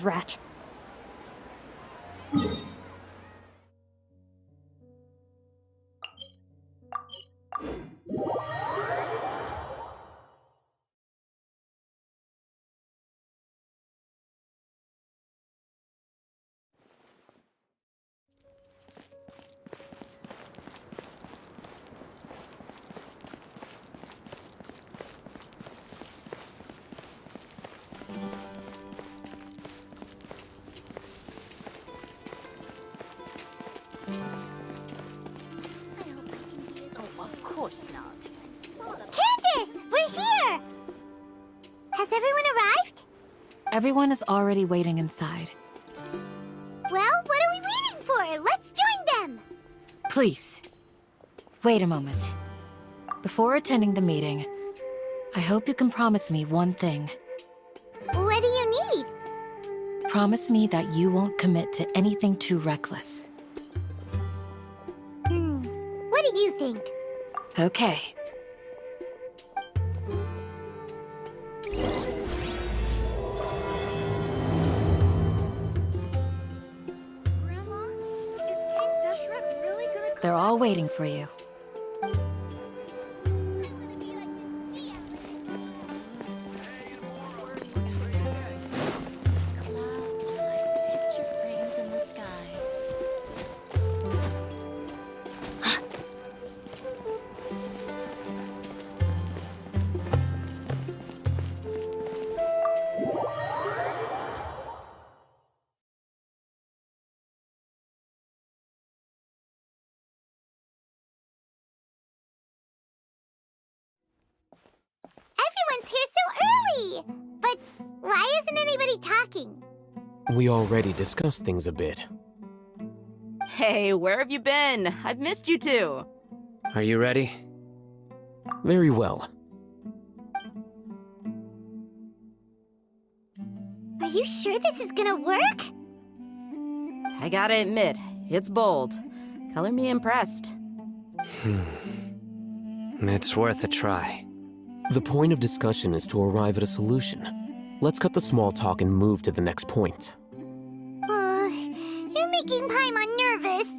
Drat. Of course not. Candace! We're here! Has everyone arrived? Everyone is already waiting inside. Well, what are we waiting for? Let's join them! Please, wait a moment. Before attending the meeting, I hope you can promise me one thing. What do you need? Promise me that you won't commit to anything too reckless. What do you think? Okay. Grandma, is King Deshret really gonna come? They're all waiting for you. Clouds are like picture frames in the sky. Everyone's here so early! But why isn't anybody talking? We already discussed things a bit. Hey, where have you been? I've missed you too. Are you ready? Very well. Are you sure this is gonna work? I gotta admit, it's bold. Color me impressed. It's worth a try. The point of discussion is to arrive at a solution. Let's cut the small talk and move to the next point. You're making Paimon nervous.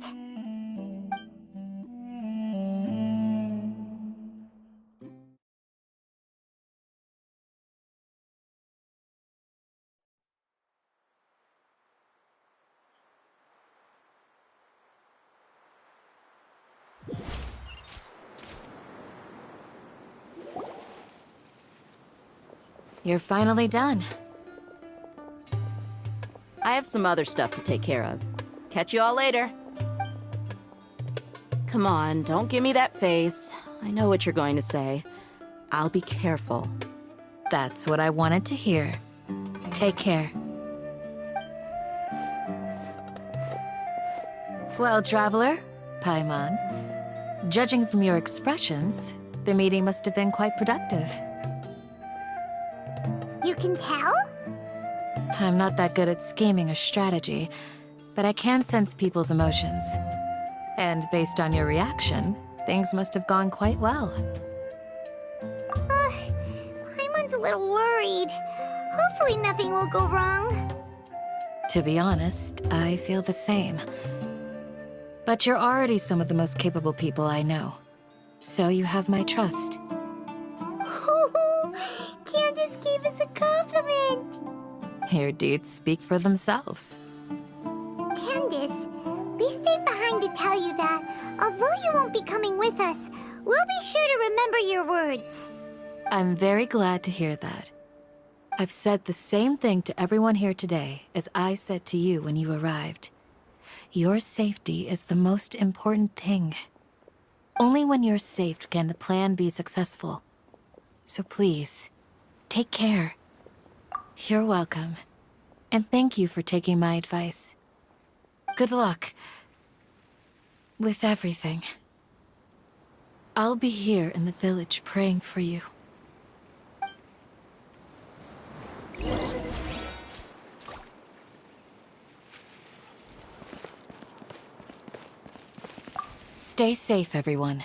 You're finally done. I have some other stuff to take care of. Catch you all later. Come on, don't give me that face. I know what you're going to say. I'll be careful. That's what I wanted to hear. Take care. Well, Traveler, Paimon, judging from your expressions, the meeting must have been quite productive. You can tell? I'm not that good at scheming or strategy, but I can sense people's emotions. And based on your reaction, things must have gone quite well. Paimon's a little worried. Hopefully nothing will go wrong. To be honest, I feel the same. But you're already some of the most capable people I know. So you have my trust. Candace gave us a compliment! Your deeds speak for themselves. Candace, we stayed behind to tell you that, although you won't be coming with us, we'll be sure to remember your words. I'm very glad to hear that. I've said the same thing to everyone here today as I said to you when you arrived. Your safety is the most important thing. Only when you're safe can the plan be successful. So please, take care. You're welcome. And thank you for taking my advice. Good luck with everything. I'll be here in the village praying for you. Stay safe, everyone.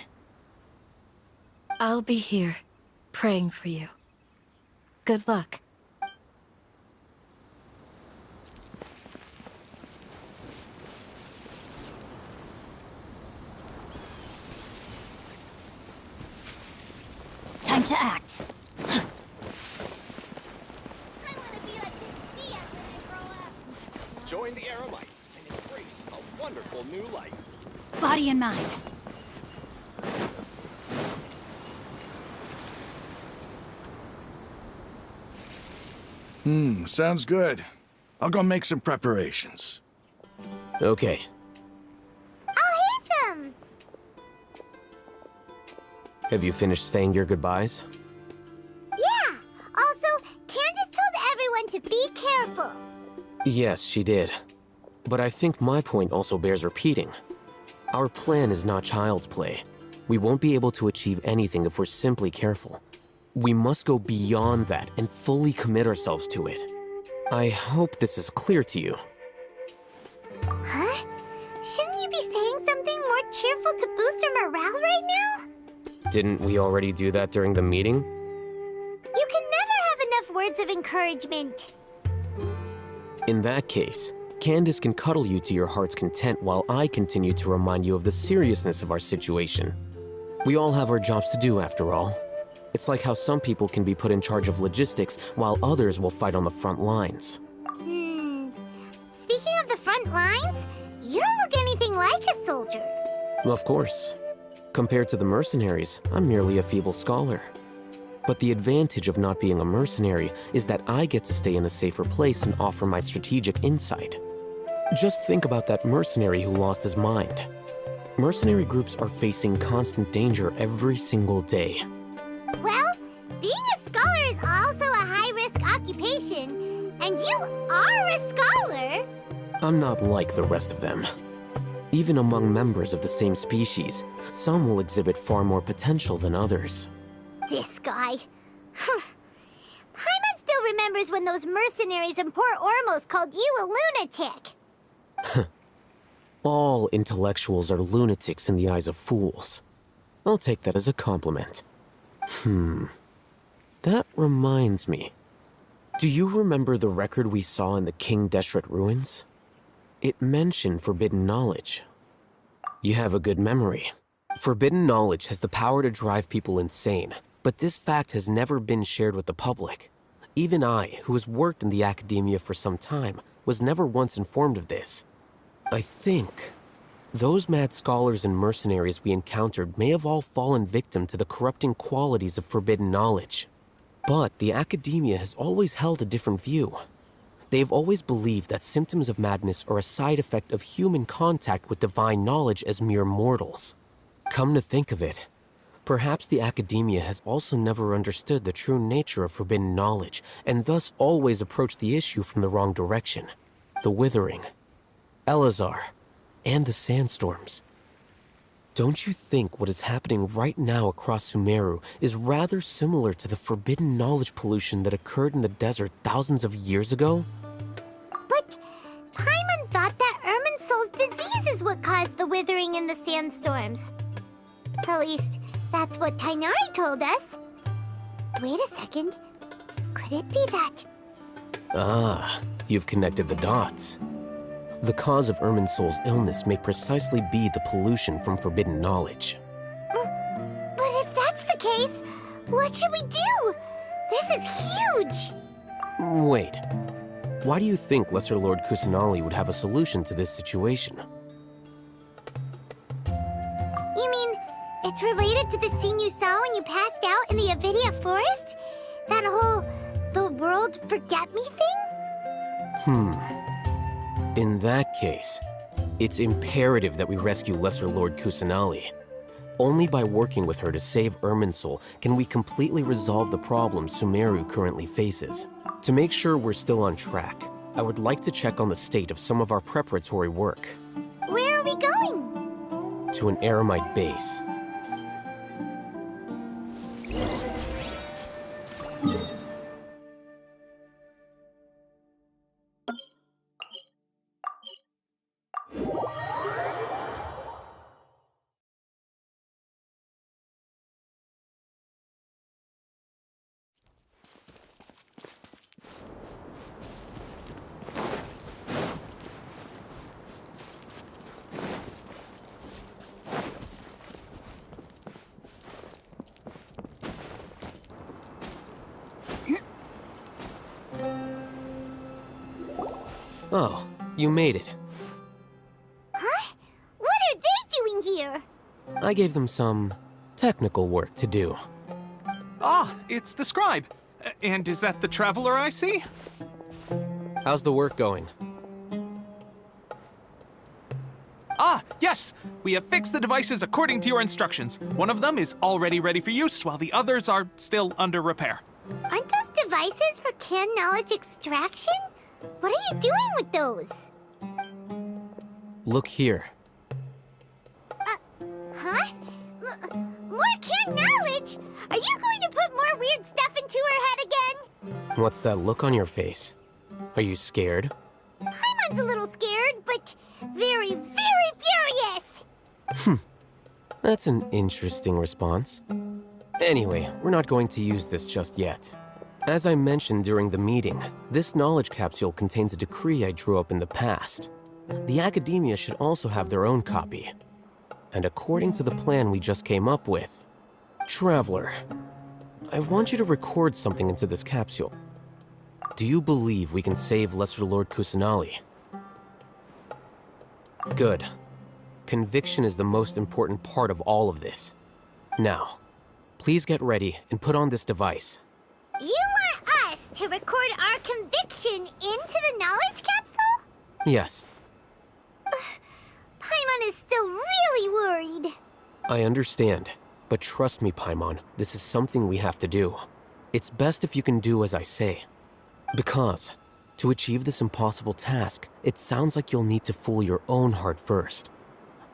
I'll be here, praying for you. Good luck. Time to act. I want to be like this Dehya when I grow up. Join the Aramites and embrace a wonderful new life. Body and mind. Sounds good. I'll go make some preparations. Okay. I'll hit them! Have you finished saying your goodbyes? Yeah! Also, Candace told everyone to be careful. Yes, she did. But I think my point also bears repeating. Our plan is not child's play. We won't be able to achieve anything if we're simply careful. We must go beyond that and fully commit ourselves to it. I hope this is clear to you. Huh? Shouldn't you be saying something more cheerful to boost our morale right now? Didn't we already do that during the meeting? You can never have enough words of encouragement. In that case, Candace can cuddle you to your heart's content while I continue to remind you of the seriousness of our situation. We all have our jobs to do after all. It's like how some people can be put in charge of logistics while others will fight on the front lines. Speaking of the front lines, you don't look anything like a soldier. Of course. Compared to the mercenaries, I'm merely a feeble scholar. But the advantage of not being a mercenary is that I get to stay in a safer place and offer my strategic insight. Just think about that mercenary who lost his mind. Mercenary groups are facing constant danger every single day. Well, being a scholar is also a high-risk occupation, and you are a scholar. I'm not like the rest of them. Even among members of the same species, some will exhibit far more potential than others. This guy. Paimon still remembers when those mercenaries in Port Ormos called you a lunatic. All intellectuals are lunatics in the eyes of fools. I'll take that as a compliment. That reminds me. Do you remember the record we saw in the King Deshret ruins? It mentioned forbidden knowledge. You have a good memory. Forbidden knowledge has the power to drive people insane, but this fact has never been shared with the public. Even I, who has worked in the academia for some time, was never once informed of this. I think those mad scholars and mercenaries we encountered may have all fallen victim to the corrupting qualities of forbidden knowledge. But the academia has always held a different view. They have always believed that symptoms of madness are a side effect of human contact with divine knowledge as mere mortals. Come to think of it, perhaps the academia has also never understood the true nature of forbidden knowledge, and thus always approached the issue from the wrong direction. The Withering, Elazar, and the sandstorms. Don't you think what is happening right now across Sumeru is rather similar to the forbidden knowledge pollution that occurred in the desert thousands of years ago? But Paimon thought that Irminsul's disease is what caused the withering and the sandstorms. At least, that's what Tighnari told us. Wait a second. Could it be that? Ah, you've connected the dots. The cause of Irminsul's illness may precisely be the pollution from forbidden knowledge. But if that's the case, what should we do? This is huge! Wait. Why do you think Lesser Lord Kusanali would have a solution to this situation? You mean, it's related to the scene you saw when you passed out in the Avidia forest? That whole, the world forget me thing? In that case, it's imperative that we rescue Lesser Lord Kusanali. Only by working with her to save Irminsul can we completely resolve the problems Sumeru currently faces. To make sure we're still on track, I would like to check on the state of some of our preparatory work. Where are we going? To an Aramite base. Oh, you made it. Huh? What are they doing here? I gave them some technical work to do. Ah, it's the scribe. And is that the traveler I see? How's the work going? Ah, yes! We have fixed the devices according to your instructions. One of them is already ready for use, while the others are still under repair. Aren't those devices for canned knowledge extraction? What are you doing with those? Look here. Huh? More canned knowledge? Are you going to put more weird stuff into her head again? What's that look on your face? Are you scared? Paimon's a little scared, but very, very furious! That's an interesting response. Anyway, we're not going to use this just yet. As I mentioned during the meeting, this knowledge capsule contains a decree I drew up in the past. The academia should also have their own copy. And according to the plan we just came up with, Traveler, I want you to record something into this capsule. Do you believe we can save Lesser Lord Kusanali? Good. Conviction is the most important part of all of this. Now, please get ready and put on this device. You want us to record our conviction into the knowledge capsule? Yes, Paimon is still really worried. I understand. But trust me, Paimon, this is something we have to do. It's best if you can do as I say. Because, to achieve this impossible task, it sounds like you'll need to fool your own heart first.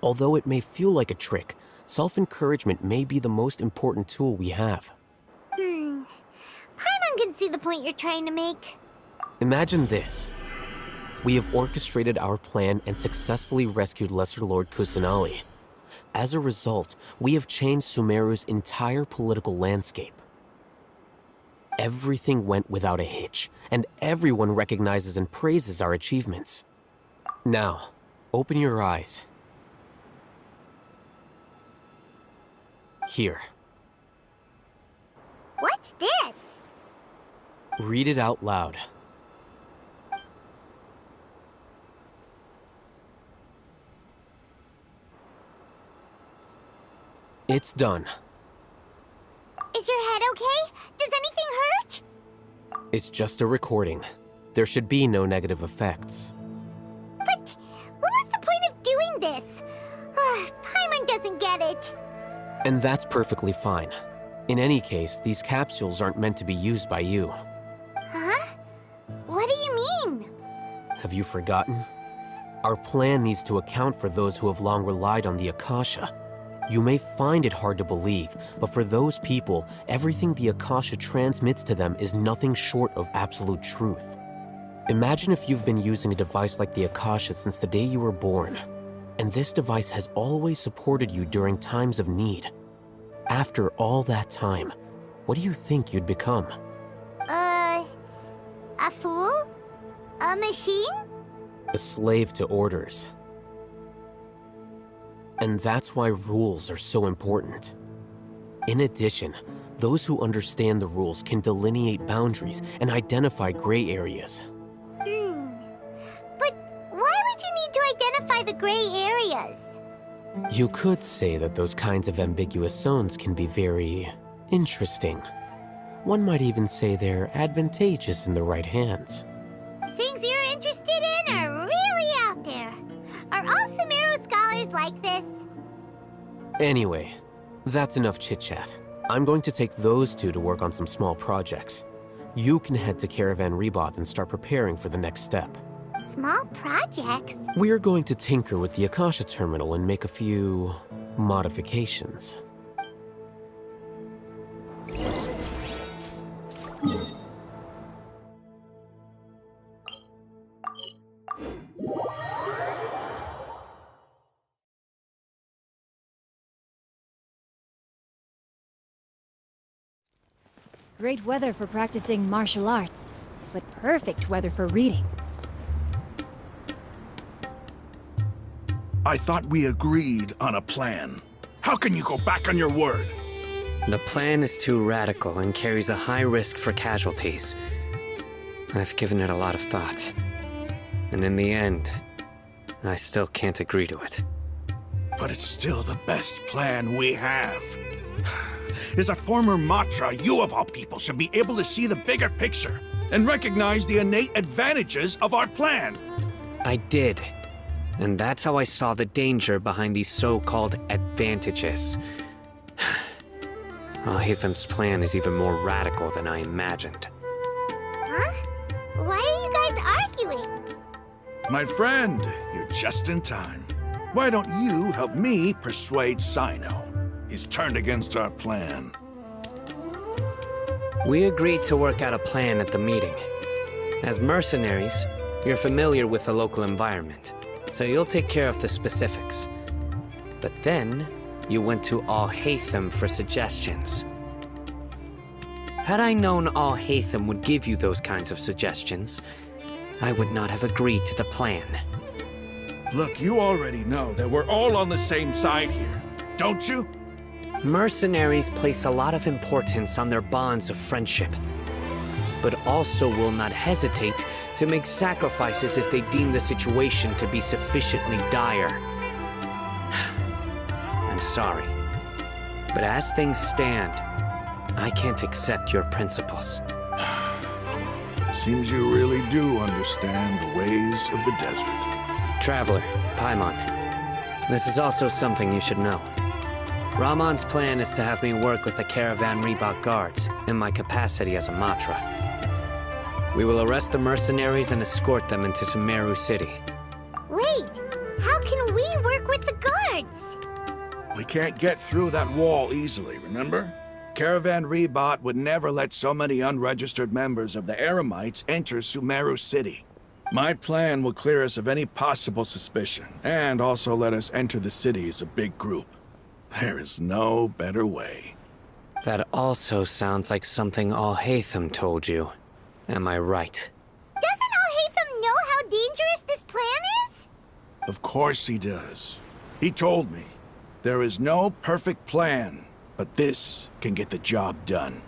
Although it may feel like a trick, self-encouragement may be the most important tool we have. Paimon can see the point you're trying to make. Imagine this. We have orchestrated our plan and successfully rescued Lesser Lord Kusanali. As a result, we have changed Sumeru's entire political landscape. Everything went without a hitch, and everyone recognizes and praises our achievements. Now, open your eyes. Here. What's this? Read it out loud. It's done. Is your head okay? Does anything hurt? It's just a recording. There should be no negative effects. But what was the point of doing this? Paimon doesn't get it. And that's perfectly fine. In any case, these capsules aren't meant to be used by you. Huh? What do you mean? Have you forgotten? Our plan needs to account for those who have long relied on the Akasha. You may find it hard to believe, but for those people, everything the Akasha transmits to them is nothing short of absolute truth. Imagine if you've been using a device like the Akasha since the day you were born, and this device has always supported you during times of need. After all that time, what do you think you'd become? A fool? A machine? A slave to orders. And that's why rules are so important. In addition, those who understand the rules can delineate boundaries and identify gray areas. But why would you need to identify the gray areas? You could say that those kinds of ambiguous zones can be very interesting. One might even say they're advantageous in the right hands. Things you're interested in are really out there. Are all Sumeru scholars like this? Anyway, that's enough chit-chat. I'm going to take those two to work on some small projects. You can head to Caravan Rebot and start preparing for the next step. Small projects? We're going to tinker with the Akasha terminal and make a few modifications. Great weather for practicing martial arts, but perfect weather for reading. I thought we agreed on a plan. How can you go back on your word? The plan is too radical and carries a high risk for casualties. I've given it a lot of thought. And in the end, I still can't agree to it. But it's still the best plan we have. As a former Matra, you of all people should be able to see the bigger picture and recognize the innate advantages of our plan. I did. And that's how I saw the danger behind these so-called advantages. Hoyoverse's plan is even more radical than I imagined. Huh? Why are you guys arguing? My friend, you're just in time. Why don't you help me persuade Cyno? He's turned against our plan. We agreed to work out a plan at the meeting. As mercenaries, you're familiar with the local environment, so you'll take care of the specifics. But then, you went to Al-Haytham for suggestions. Had I known Al-Haytham would give you those kinds of suggestions, I would not have agreed to the plan. Look, you already know that we're all on the same side here, don't you? Mercenaries place a lot of importance on their bonds of friendship, but also will not hesitate to make sacrifices if they deem the situation to be sufficiently dire. I'm sorry, but as things stand, I can't accept your principles. Seems you really do understand the ways of the desert. Traveler, Paimon, this is also something you should know. Ramon's plan is to have me work with the Caravan Reebok guards in my capacity as a Matra. We will arrest the mercenaries and escort them into Sumeru City. Wait, how can we work with the guards? We can't get through that wall easily, remember? Caravan Reebok would never let so many unregistered members of the Eremites enter Sumeru City. My plan will clear us of any possible suspicion, and also let us enter the city as a big group. There is no better way. That also sounds like something Al-Haytham told you. Am I right? Doesn't Al-Haytham know how dangerous this plan is? Of course he does. He told me, there is no perfect plan, but this can get the job done.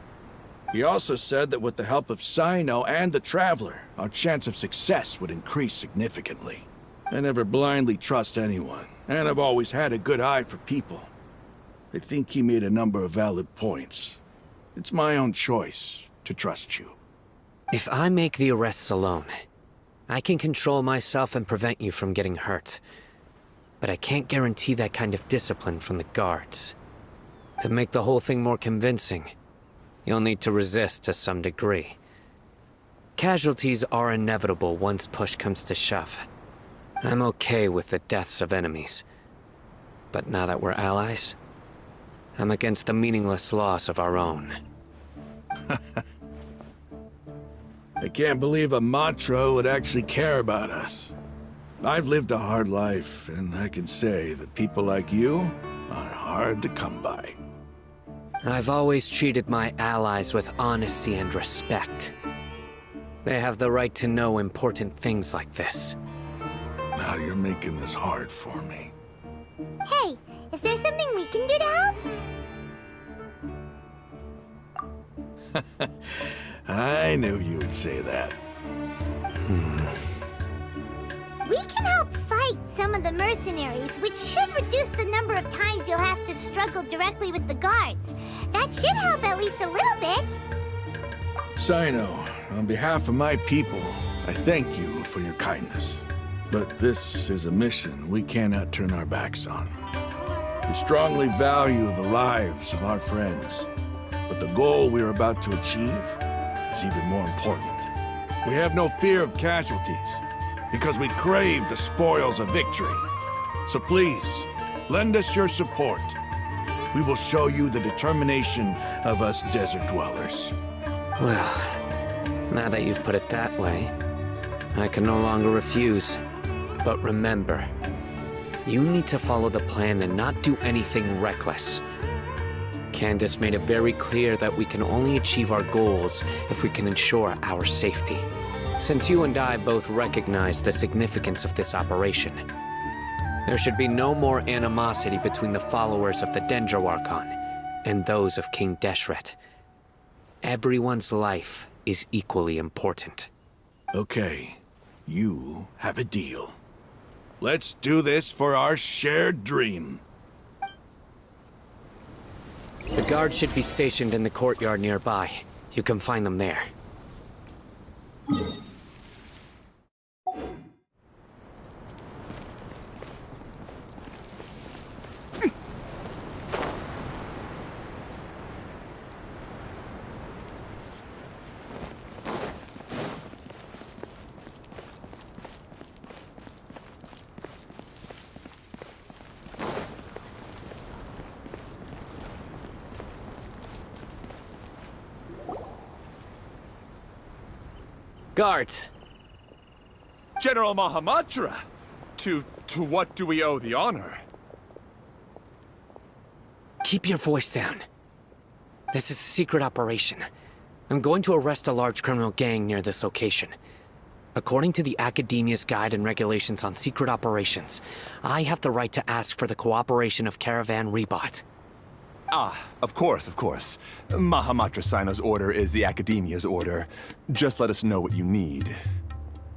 He also said that with the help of Cyno and the Traveler, our chance of success would increase significantly. I never blindly trust anyone, and I've always had a good eye for people. I think he made a number of valid points. It's my own choice to trust you. If I make the arrests alone, I can control myself and prevent you from getting hurt. But I can't guarantee that kind of discipline from the guards. To make the whole thing more convincing, you'll need to resist to some degree. Casualties are inevitable once push comes to shove. I'm okay with the deaths of enemies. But now that we're allies, I'm against the meaningless loss of our own. I can't believe a Matra would actually care about us. I've lived a hard life, and I can say that people like you are hard to come by. I've always treated my allies with honesty and respect. They have the right to know important things like this. Now you're making this hard for me. Hey, is there something we can do to help? I knew you would say that. We can help fight some of the mercenaries, which should reduce the number of times you'll have to struggle directly with the guards. That should help at least a little bit. Cyno, on behalf of my people, I thank you for your kindness. But this is a mission we cannot turn our backs on. We strongly value the lives of our friends, but the goal we are about to achieve is even more important. We have no fear of casualties, because we crave the spoils of victory. So please, lend us your support. We will show you the determination of us desert dwellers. Well, now that you've put it that way, I can no longer refuse. But remember, you need to follow the plan and not do anything reckless. Candace made it very clear that we can only achieve our goals if we can ensure our safety. Since you and I both recognize the significance of this operation, there should be no more animosity between the followers of the Dendro Archon and those of King Deshret. Everyone's life is equally important. Okay, you have a deal. Let's do this for our shared dream. The guards should be stationed in the courtyard nearby. You can find them there. Guards! General Mahamatra! To what do we owe the honor? Keep your voice down. This is a secret operation. I'm going to arrest a large criminal gang near this location. According to the Academia's Guide and Regulations on Secret Operations, I have the right to ask for the cooperation of Caravan Rebot. Ah, of course, of course. Mahamatra Cyno's order is the Academia's order. Just let us know what you need.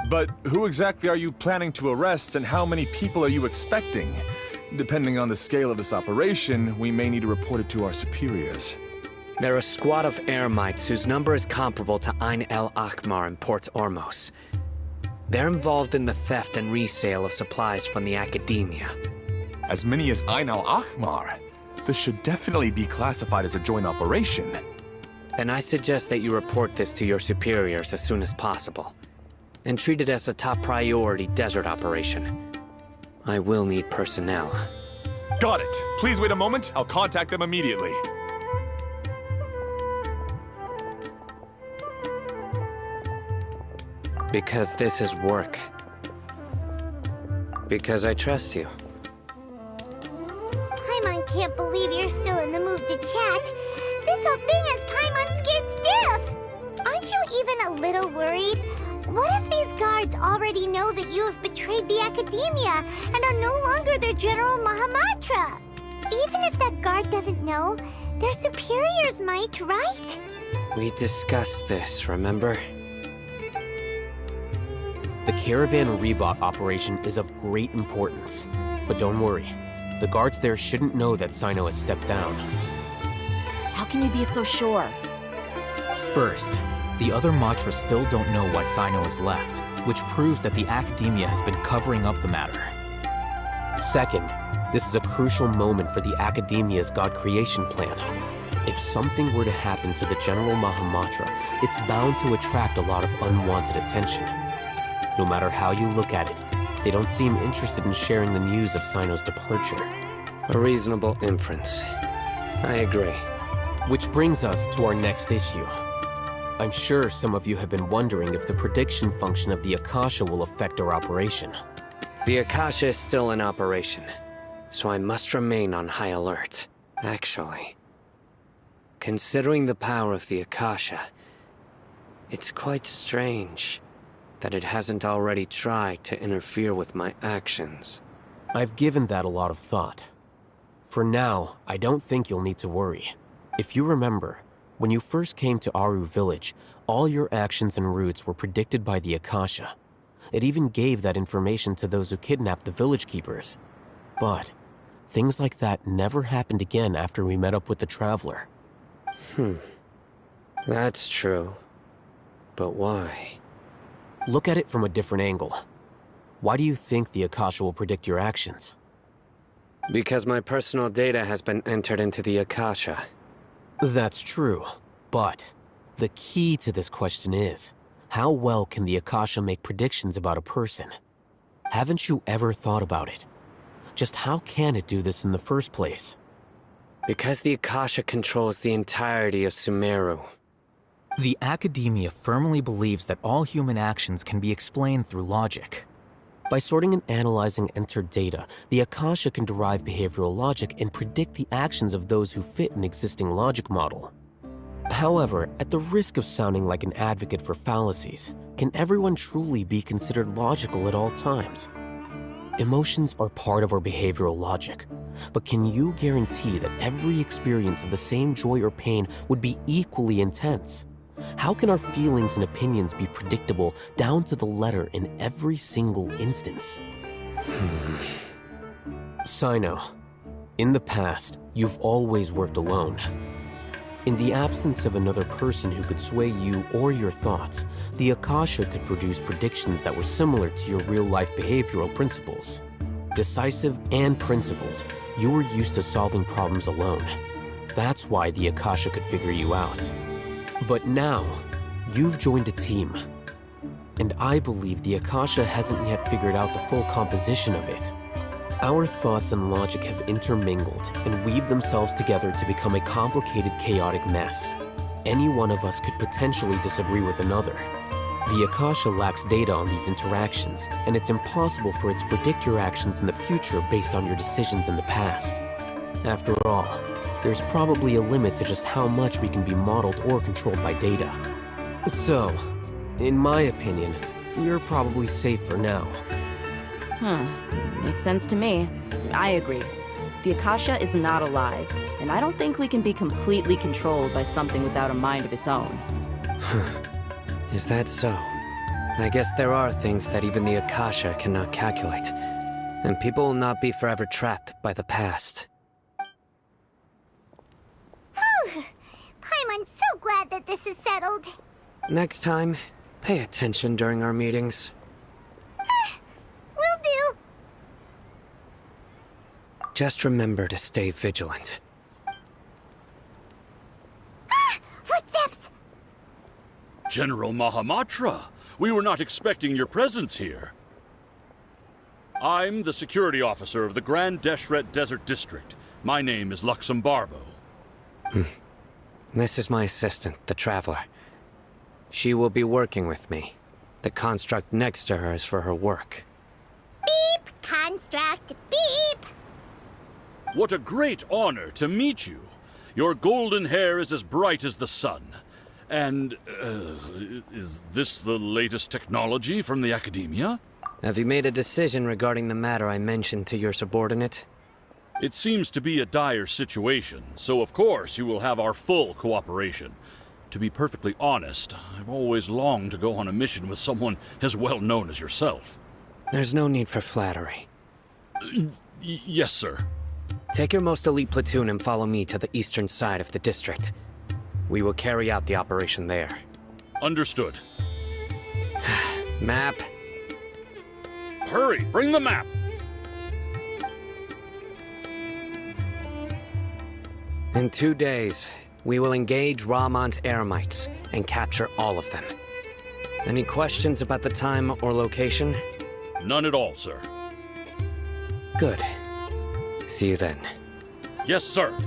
But who exactly are you planning to arrest, and how many people are you expecting? Depending on the scale of this operation, we may need to report it to our superiors. They're a squad of Eremites whose number is comparable to Ain El Akhmar in Port Ormos. They're involved in the theft and resale of supplies from the Academia. As many as Ain El Akhmar? This should definitely be classified as a joint operation. Then I suggest that you report this to your superiors as soon as possible, and treat it as a top priority desert operation. I will need personnel. Got it. Please wait a moment. I'll contact them immediately. Because this is work. Because I trust you. Paimon can't believe you're still in the mood to chat. This whole thing has Paimon scared stiff. Aren't you even a little worried? What if these guards already know that you have betrayed the Academia and are no longer their General Mahamatra? Even if that guard doesn't know, their superiors might, right? We discussed this, remember? The Caravan Rebot operation is of great importance. But don't worry, the guards there shouldn't know that Cyno has stepped down. How can you be so sure? First, the other Matras still don't know why Cyno has left, which proves that the Academia has been covering up the matter. Second, this is a crucial moment for the Academia's God creation plan. If something were to happen to the General Mahamatra, it's bound to attract a lot of unwanted attention. No matter how you look at it, they don't seem interested in sharing the news of Cyno's departure. A reasonable inference. I agree. Which brings us to our next issue. I'm sure some of you have been wondering if the prediction function of the Akasha will affect our operation. The Akasha is still in operation, so I must remain on high alert. Actually, considering the power of the Akasha, it's quite strange that it hasn't already tried to interfere with my actions. I've given that a lot of thought. For now, I don't think you'll need to worry. If you remember, when you first came to Aru Village, all your actions and routes were predicted by the Akasha. It even gave that information to those who kidnapped the village keepers. But things like that never happened again after we met up with the Traveler. That's true. But why? Look at it from a different angle. Why do you think the Akasha will predict your actions? Because my personal data has been entered into the Akasha. That's true, but the key to this question is, how well can the Akasha make predictions about a person? Haven't you ever thought about it? Just how can it do this in the first place? Because the Akasha controls the entirety of Sumeru. The Academia firmly believes that all human actions can be explained through logic. By sorting and analyzing entered data, the Akasha can derive behavioral logic and predict the actions of those who fit an existing logic model. However, at the risk of sounding like an advocate for fallacies, can everyone truly be considered logical at all times? Emotions are part of our behavioral logic, but can you guarantee that every experience of the same joy or pain would be equally intense? How can our feelings and opinions be predictable down to the letter in every single instance? Cyno, in the past, you've always worked alone. In the absence of another person who could sway you or your thoughts, the Akasha could produce predictions that were similar to your real-life behavioral principles. Decisive and principled, you were used to solving problems alone. That's why the Akasha could figure you out. But now, you've joined a team. And I believe the Akasha hasn't yet figured out the full composition of it. Our thoughts and logic have intermingled and weaved themselves together to become a complicated, chaotic mess. Any one of us could potentially disagree with another. The Akasha lacks data on these interactions, and it's impossible for it to predict your actions in the future based on your decisions in the past. After all, there's probably a limit to just how much we can be modeled or controlled by data. So, in my opinion, you're probably safe for now. Makes sense to me. I agree. The Akasha is not alive, and I don't think we can be completely controlled by something without a mind of its own. Is that so? I guess there are things that even the Akasha cannot calculate, and people will not be forever trapped by the past. Whew! I'm so glad that this is settled. Next time, pay attention during our meetings. Will do. Just remember to stay vigilant. Footsteps! General Mahamatra, we were not expecting your presence here. I'm the security officer of the Grand Deshret Desert District. My name is Luxembarbo. This is my assistant, the Traveler. She will be working with me. The construct next to her is for her work. Beep! Construct, beep! What a great honor to meet you. Your golden hair is as bright as the sun. And, is this the latest technology from the Academia? Have you made a decision regarding the matter I mentioned to your subordinate? It seems to be a dire situation, so of course you will have our full cooperation. To be perfectly honest, I've always longed to go on a mission with someone as well known as yourself. There's no need for flattery. Yes, sir. Take your most elite platoon and follow me to the eastern side of the district. We will carry out the operation there. Understood. Map. Hurry, bring the map! In 2 days, we will engage Rahman's Eremites and capture all of them. Any questions about the time or location? None at all, sir. Good. See you then. Yes, sir.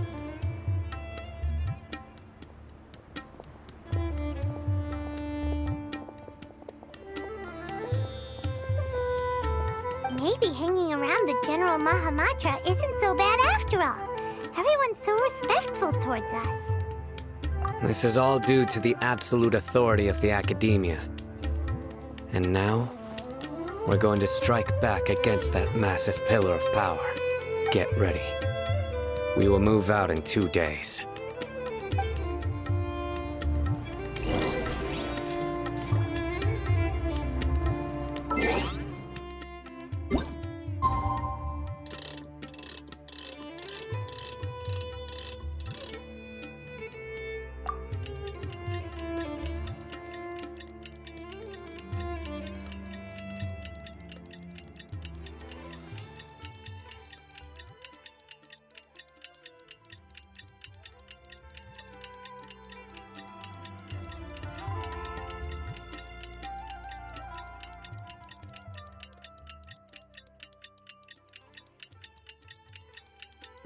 Maybe hanging around the General Mahamatra isn't so bad after all. Everyone's so respectful towards us. This is all due to the absolute authority of the Academia. And now, we're going to strike back against that massive pillar of power. Get ready. We will move out in 2 days.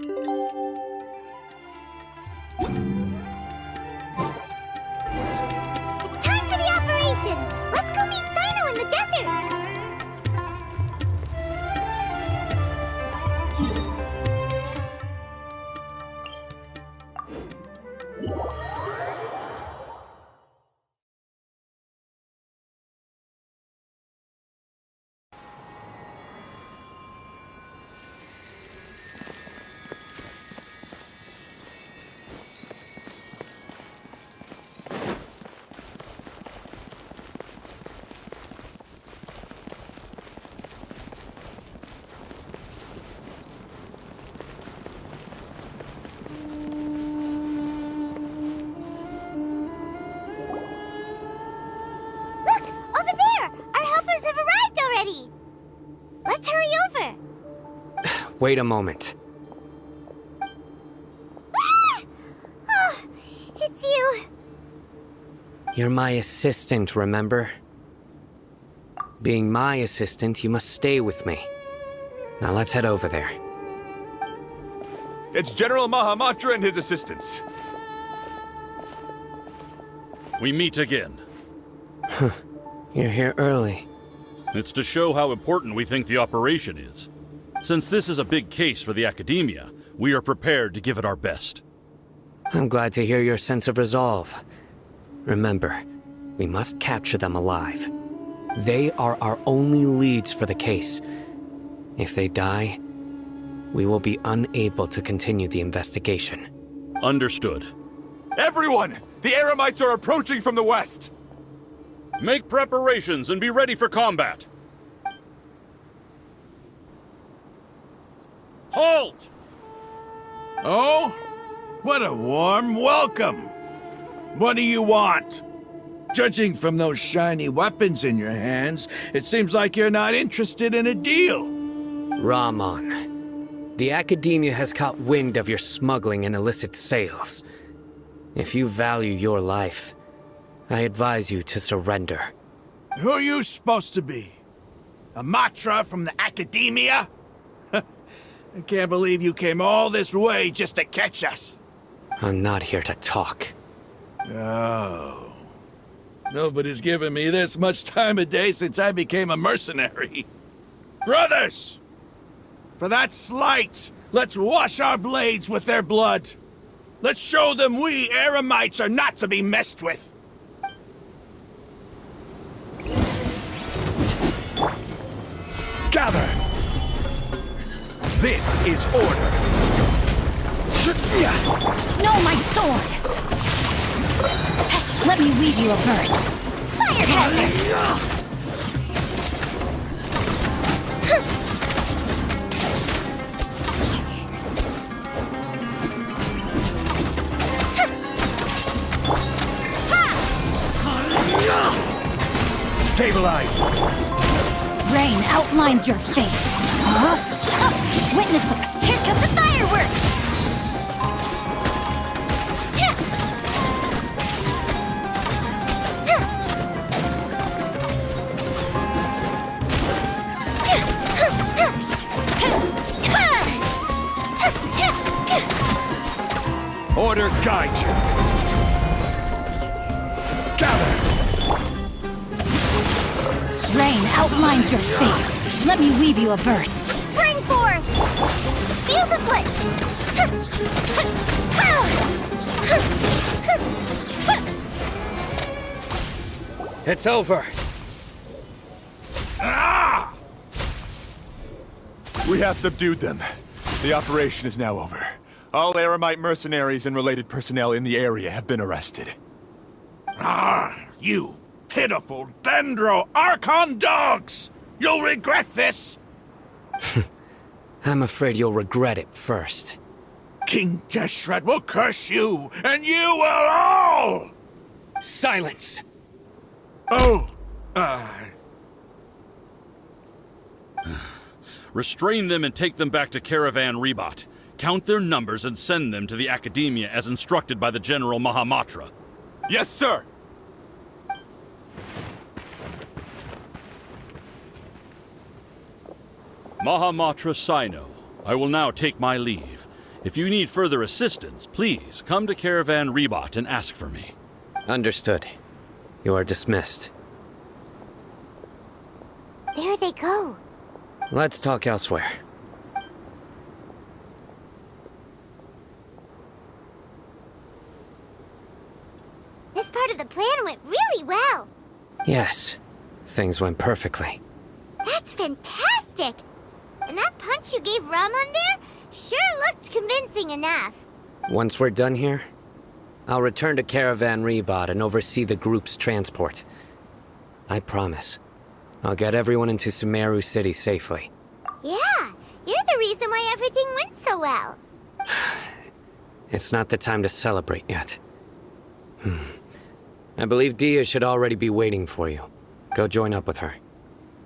It's time for the operation! Let's go meet Cyno in the desert! Let's hurry over. Wait a moment. Ah! Oh, it's you. You're my assistant, remember? Being my assistant, you must stay with me. Now let's head over there. It's General Mahamatra and his assistants. We meet again. You're here early. It's to show how important we think the operation is. Since this is a big case for the Academia, we are prepared to give it our best. I'm glad to hear your sense of resolve. Remember, we must capture them alive. They are our only leads for the case. If they die, we will be unable to continue the investigation. Understood. Everyone! The Eremites are approaching from the west! Make preparations and be ready for combat. Halt! Oh? What a warm welcome! What do you want? Judging from those shiny weapons in your hands, it seems like you're not interested in a deal. Rahman, the Academia has caught wind of your smuggling and illicit sales. If you value your life, I advise you to surrender. Who are you supposed to be? A Matra from the Academia? I can't believe you came all this way just to catch us. I'm not here to talk. Oh. Nobody's given me this much time of day since I became a mercenary. Brothers! For that slight, let's wash our blades with their blood. Let's show them we Eremites are not to be messed with. Gather! This is order! No, my sword! Let me weave you a verse. Fire hazard! Stabilize! Rain outlines your fate. Witness the... Here come the fireworks! Order guide you! Gather! Rain outlines your fate. Let me weave you a verse. Spring forth! Fuse is lit! It's over. Ah! We have subdued them. The operation is now over. All Eremite mercenaries and related personnel in the area have been arrested. Ah, you pitiful Dendro Archon dogs! You'll regret this! I'm afraid you'll regret it first. King Deshret will curse you, and you will all! Silence! Oh, Restrain them and take them back to Caravan Rebot. Count their numbers and send them to the Academia as instructed by the General Mahamatra. Yes, sir! Mahamatra Cyno, I will now take my leave. If you need further assistance, please come to Caravan Rebot and ask for me. Understood. You are dismissed. There they go. Let's talk elsewhere. This part of the plan went really well. Yes, things went perfectly. That's fantastic! And that punch you gave Rahman there sure looked convincing enough. Once we're done here, I'll return to Caravan Rebot and oversee the group's transport. I promise. I'll get everyone into Sumeru City safely. Yeah, you're the reason why everything went so well. It's not the time to celebrate yet. I believe Dehya should already be waiting for you. Go join up with her.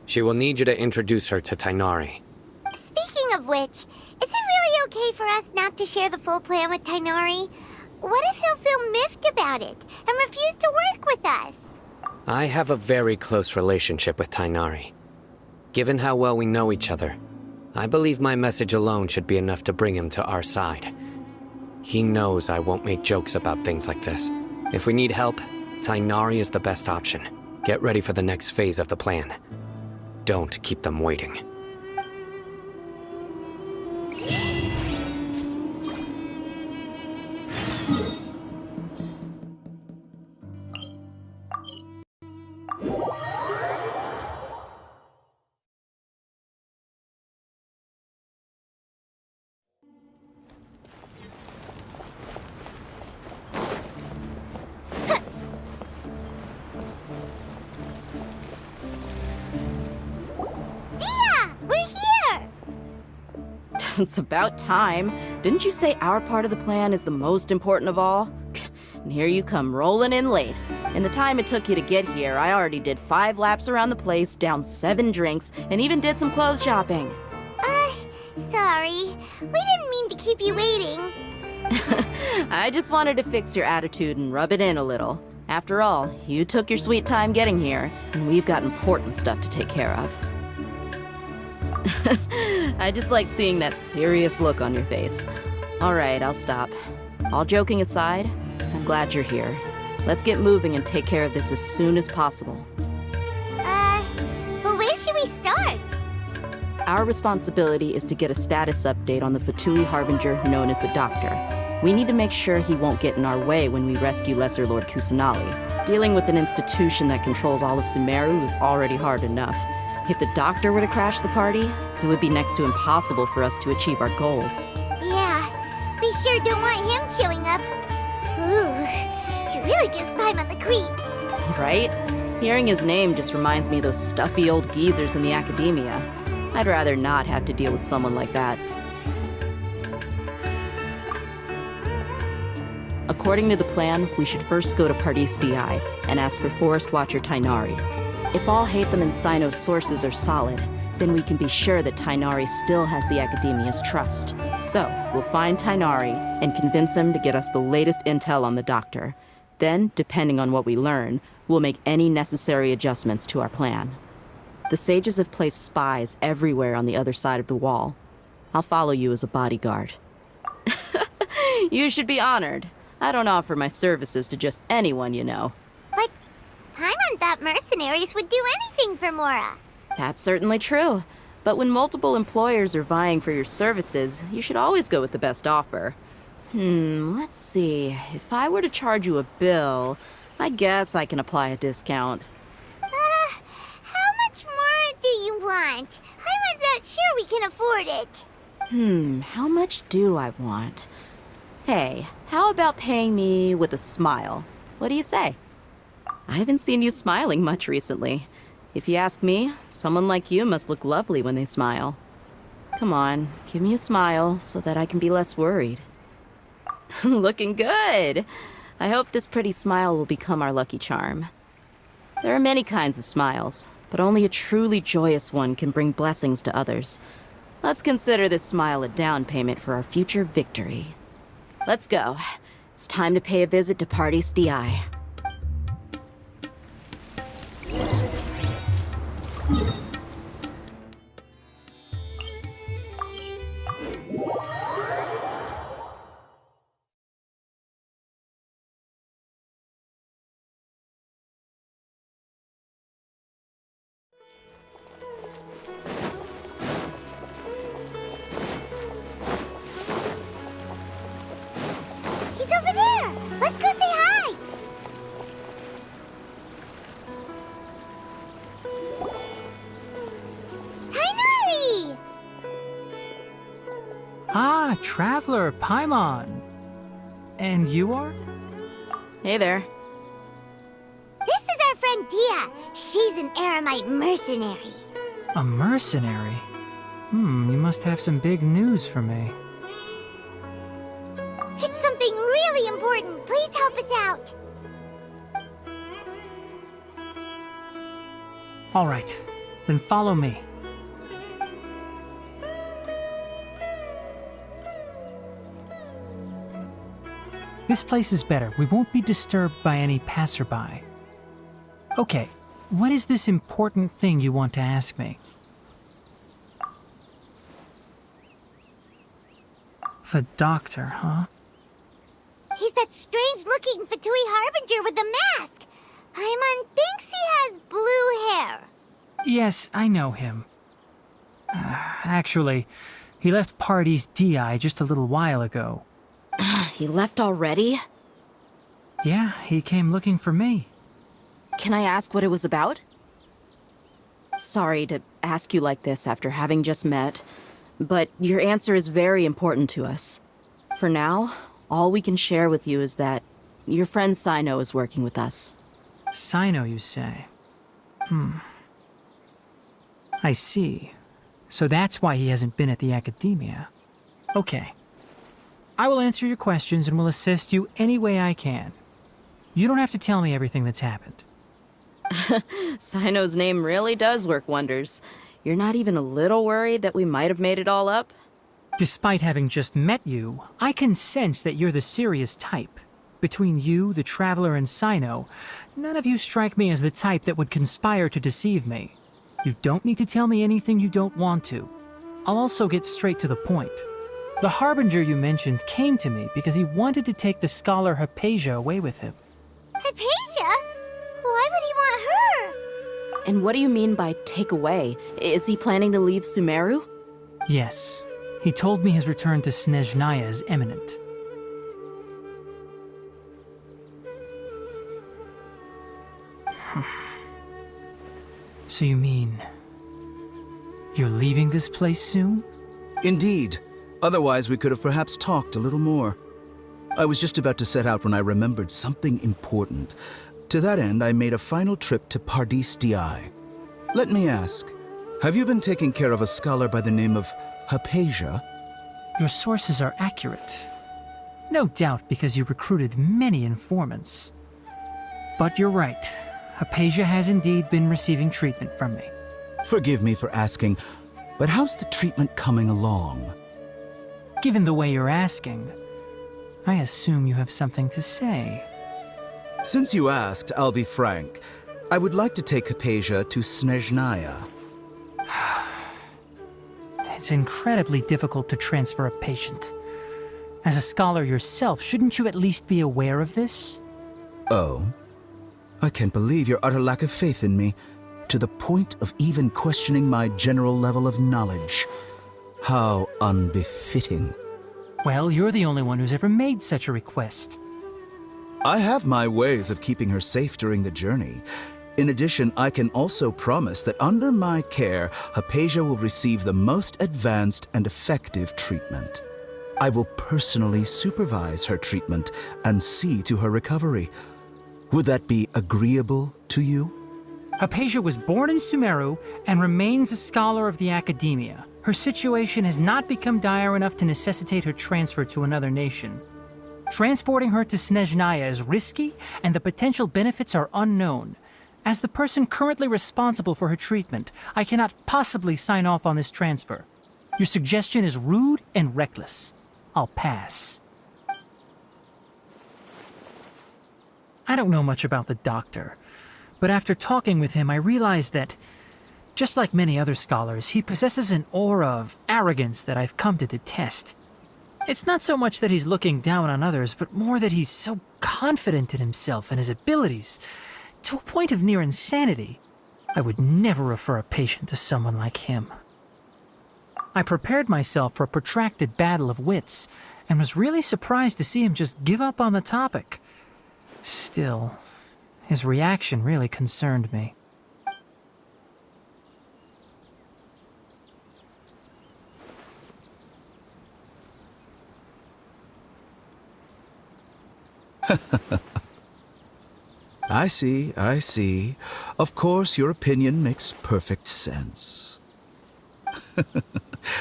She will need you to introduce her to Tighnari. Speaking of which, is it really okay for us not to share the full plan with Tighnari? What if he'll feel miffed about it and refuse to work with us? I have a very close relationship with Tighnari. Given how well we know each other, I believe my message alone should be enough to bring him to our side. He knows I won't make jokes about things like this. If we need help, Tighnari is the best option. Get ready for the next phase of the plan. Don't keep them waiting. It's about time. Didn't you say our part of the plan is the most important of all? And here you come rolling in late. In the time it took you to get here, I already did 5 laps around the place, downed 7 drinks, and even did some clothes shopping. Sorry. We didn't mean to keep you waiting. I just wanted to fix your attitude and rub it in a little. After all, you took your sweet time getting here, and we've got important stuff to take care of. I just like seeing that serious look on your face. Alright, I'll stop. All joking aside, I'm glad you're here. Let's get moving and take care of this as soon as possible. Well, where should we start? Our responsibility is to get a status update on the v3.2 harbinger known as the Doctor. We need to make sure he won't get in our way when we rescue Lesser Lord Kusanali. Dealing with an institution that controls all of Sumeru is already hard enough. If the Doctor were to crash the party, it would be next to impossible for us to achieve our goals. Yeah, we sure don't want him showing up. Ooh, he really gives paimon the creeps. Right? Hearing his name just reminds me of those stuffy old geezers in the academia. I'd rather not have to deal with someone like that. According to the plan, we should first go to Paradise Dehya and ask for Forest Watcher Tighnari. If all Hatham and Cyno's sources are solid, then we can be sure that Tighnari still has the Academia's trust. So, we'll find Tighnari and convince him to get us the latest intel on the Doctor. Then, depending on what we learn, we'll make any necessary adjustments to our plan. The sages have placed spies everywhere on the other side of the wall. I'll follow you as a bodyguard. You should be honored. I don't offer my services to just anyone, you know. But paimon thought mercenaries would do anything for Mora. That's certainly true. But when multiple employers are vying for your services, you should always go with the best offer. Let's see. If I were to charge you a bill, I guess I can apply a discount. How much more do you want? I was not sure we can afford it. How much do I want? Hey, how about paying me with a smile? What do you say? I haven't seen you smiling much recently. If you ask me, someone like you must look lovely when they smile. Come on, give me a smile so that I can be less worried. Looking good! I hope this pretty smile will become our lucky charm. There are many kinds of smiles, but only a truly joyous one can bring blessings to others. Let's consider this smile a down payment for our future victory. Let's go. It's time to pay a visit to Paradise Dehya. He's over there! Let's go say hi! Tighnari! Ah, Traveler, Paimon. And you are? Hey there. This is our friend Dehya. She's an Aramite mercenary. A mercenary? You must have some big news for me. It's something really important. Please help us out. All right. Then follow me. This place is better. We won't be disturbed by any passerby. Okay, what is this important thing you want to ask me? The doctor, huh? He's that strange-looking Fatui Harbinger with the mask. Paimon thinks he has blue hair. Yes, I know him. Actually, he left Party's Dehya just a little while ago. He left already? Yeah, he came looking for me. Can I ask what it was about? Sorry to ask you like this after having just met, but your answer is very important to us. For now, all we can share with you is that your friend Cyno is working with us. Cyno, you say? I see. So that's why he hasn't been at the academia. Okay. I will answer your questions and will assist you any way I can. You don't have to tell me everything that's happened. Cyno's name really does work wonders. You're not even a little worried that we might have made it all up? Despite having just met you, I can sense that you're the serious type. Between you, the Traveler, and Cyno, none of you strike me as the type that would conspire to deceive me. You don't need to tell me anything you don't want to. I'll also get straight to the point. The Harbinger you mentioned came to me because he wanted to take the scholar Hypatia away with him. Hypatia? Why would he want her? And what do you mean by take away? Is he planning to leave Sumeru? Yes. He told me his return to Snezhnaya is imminent. So you mean... you're leaving this place soon? Indeed. Otherwise, we could have perhaps talked a little more. I was just about to set out when I remembered something important. To that end, I made a final trip to Pardis Di. Let me ask, have you been taking care of a scholar by the name of Hypatia? Your sources are accurate. No doubt because you recruited many informants. But you're right. Hypatia has indeed been receiving treatment from me. Forgive me for asking, but how's the treatment coming along? Given the way you're asking, I assume you have something to say. Since you asked, I'll be frank. I would like to take Hypatia to Snezhnaya. It's incredibly difficult to transfer a patient. As a scholar yourself, shouldn't you at least be aware of this? Oh? I can't believe your utter lack of faith in me, to the point of even questioning my general level of knowledge. How unbefitting. Well, you're the only one who's ever made such a request. I have my ways of keeping her safe during the journey. In addition, I can also promise that under my care, Hypatia will receive the most advanced and effective treatment. I will personally supervise her treatment and see to her recovery. Would that be agreeable to you? Hypatia was born in Sumeru and remains a scholar of the academia. Her situation has not become dire enough to necessitate her transfer to another nation. Transporting her to Snezhnaya is risky, and the potential benefits are unknown. As the person currently responsible for her treatment, I cannot possibly sign off on this transfer. Your suggestion is rude and reckless. I'll pass. I don't know much about the doctor, but after talking with him, I realized that, just like many other scholars, he possesses an aura of arrogance that I've come to detest. It's not so much that he's looking down on others, but more that he's so confident in himself and his abilities, to a point of near insanity. I would never refer a patient to someone like him. I prepared myself for a protracted battle of wits, and was really surprised to see him just give up on the topic. Still, his reaction really concerned me. I see. Of course, your opinion makes perfect sense.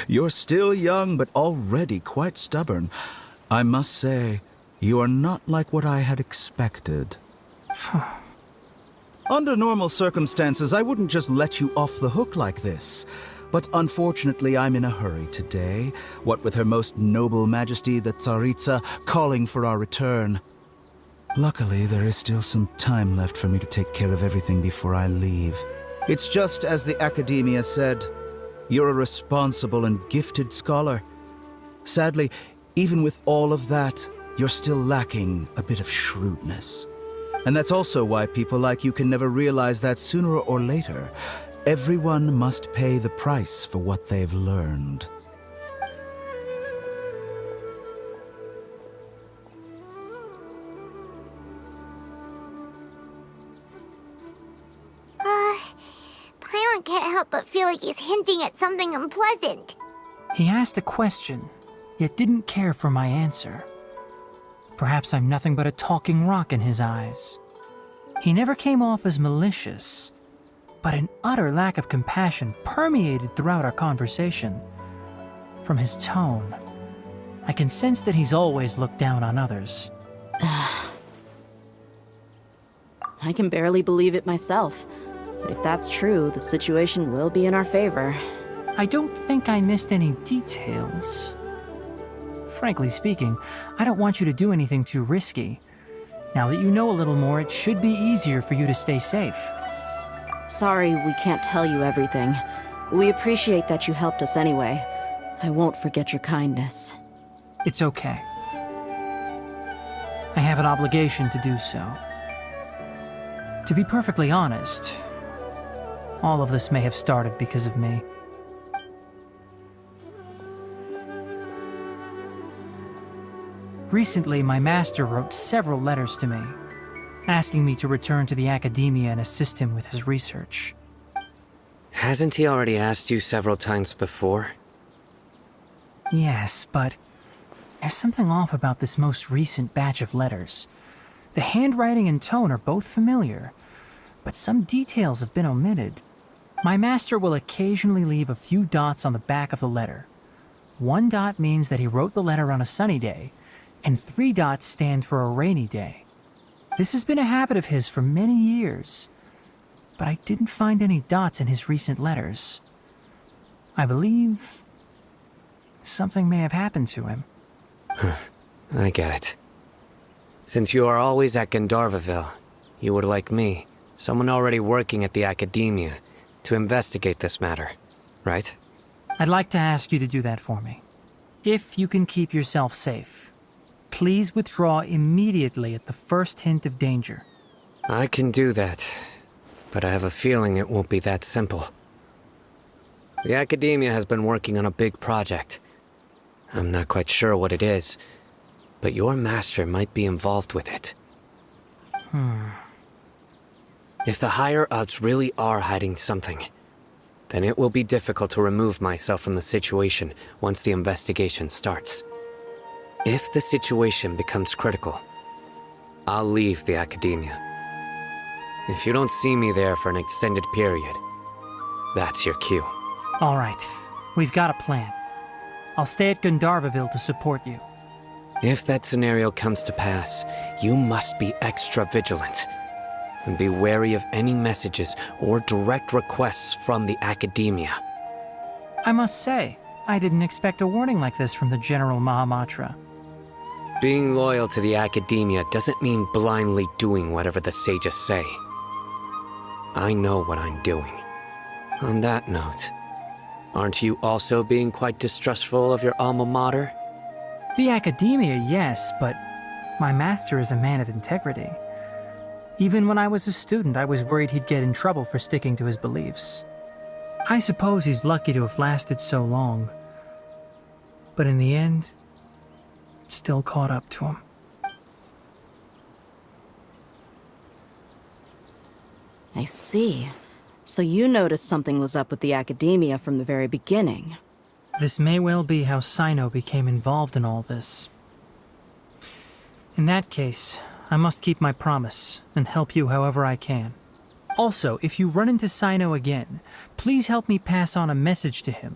You're still young, but already quite stubborn. I must say, you are not like what I had expected. Under normal circumstances, I wouldn't just let you off the hook like this. But unfortunately, I'm in a hurry today, what with Her Most Noble Majesty the Tsaritsa calling for our return. Luckily, there is still some time left for me to take care of everything before I leave. It's just as the Academia said, you're a responsible and gifted scholar. Sadly, even with all of that, you're still lacking a bit of shrewdness. And that's also why people like you can never realize that sooner or later, everyone must pay the price for what they've learned. Paimon can't help but feel like he's hinting at something unpleasant. He asked a question, yet didn't care for my answer. Perhaps I'm nothing but a talking rock in his eyes. He never came off as malicious, but an utter lack of compassion permeated throughout our conversation. From his tone, I can sense that he's always looked down on others. I can barely believe it myself. But if that's true, the situation will be in our favor. I don't think I missed any details. Frankly speaking, I don't want you to do anything too risky. Now that you know a little more, it should be easier for you to stay safe. Sorry we can't tell you everything. We appreciate that you helped us anyway. I won't forget your kindness. It's okay. I have an obligation to do so. To be perfectly honest, all of this may have started because of me. Recently, my master wrote several letters to me, asking me to return to the Academia and assist him with his research. Hasn't he already asked you several times before? Yes, but there's something off about this most recent batch of letters. The handwriting and tone are both familiar, but some details have been omitted. My master will occasionally leave a few dots on the back of the letter. 1 dot means that he wrote the letter on a sunny day, and 3 dots stand for a rainy day. This has been a habit of his for many years, but I didn't find any dots in his recent letters. I believe something may have happened to him. I get it. Since you are always at Gandharvaville, you would like me, someone already working at the Academia, to investigate this matter, right? I'd like to ask you to do that for me. If you can keep yourself safe, please withdraw immediately at the first hint of danger. I can do that, but I have a feeling it won't be that simple. The Academia has been working on a big project. I'm not quite sure what it is, but your master might be involved with it. If the higher-ups really are hiding something, then it will be difficult to remove myself from the situation once the investigation starts. If the situation becomes critical, I'll leave the Academia. If you don't see me there for an extended period, that's your cue. All right, we've got a plan. I'll stay at Gandharvaville to support you. If that scenario comes to pass, you must be extra vigilant. And be wary of any messages or direct requests from the Academia. I must say, I didn't expect a warning like this from the General Mahamatra. Being loyal to the Academia doesn't mean blindly doing whatever the sages say. I know what I'm doing. On that note, aren't you also being quite distrustful of your alma mater? The Academia, yes, but my master is a man of integrity. Even when I was a student, I was worried he'd get in trouble for sticking to his beliefs. I suppose he's lucky to have lasted so long. But in the end, it still caught up to him. I see. So you noticed something was up with the Academia from the very beginning. This may well be how Cyno became involved in all this. In that case, I must keep my promise and help you however I can. Also, if you run into Cyno again, please help me pass on a message to him.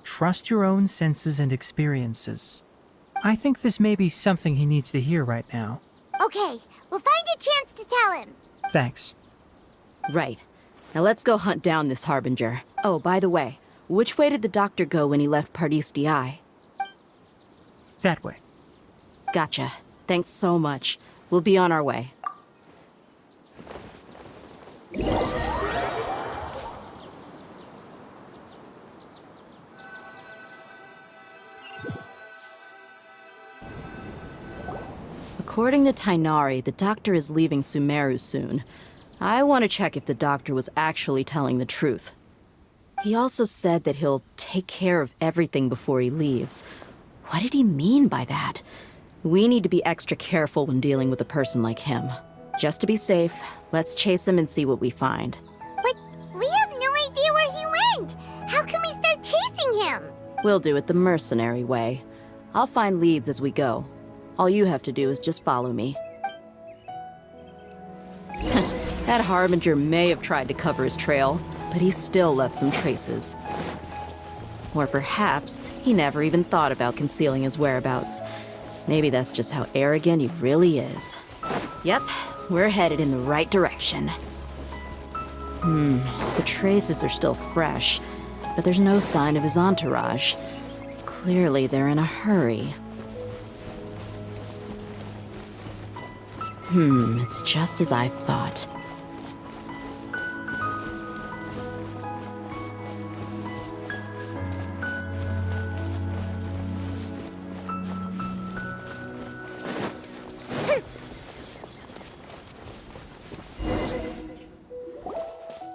Trust your own senses and experiences. I think this may be something he needs to hear right now. Okay, we'll find a chance to tell him. Thanks. Right. Now let's go hunt down this Harbinger. Oh, by the way, which way did the doctor go when he left Pardis Di? That way. Gotcha. Thanks so much. We'll be on our way. According to Tighnari, the doctor is leaving Sumeru soon. I want to check if the doctor was actually telling the truth. He also said that he'll take care of everything before he leaves. What did he mean by that? We need to be extra careful when dealing with a person like him. Just to be safe, let's chase him and see what we find. But we have no idea where he went. How can we start chasing him? We'll do it the mercenary way. I'll find leads as we go. All you have to do is just follow me. That Harbinger may have tried to cover his trail, but he still left some traces. Or perhaps he never even thought about concealing his whereabouts. Maybe that's just how arrogant he really is. Yep, we're headed in the right direction. The traces are still fresh, but there's no sign of his entourage. Clearly they're in a hurry. It's just as I thought.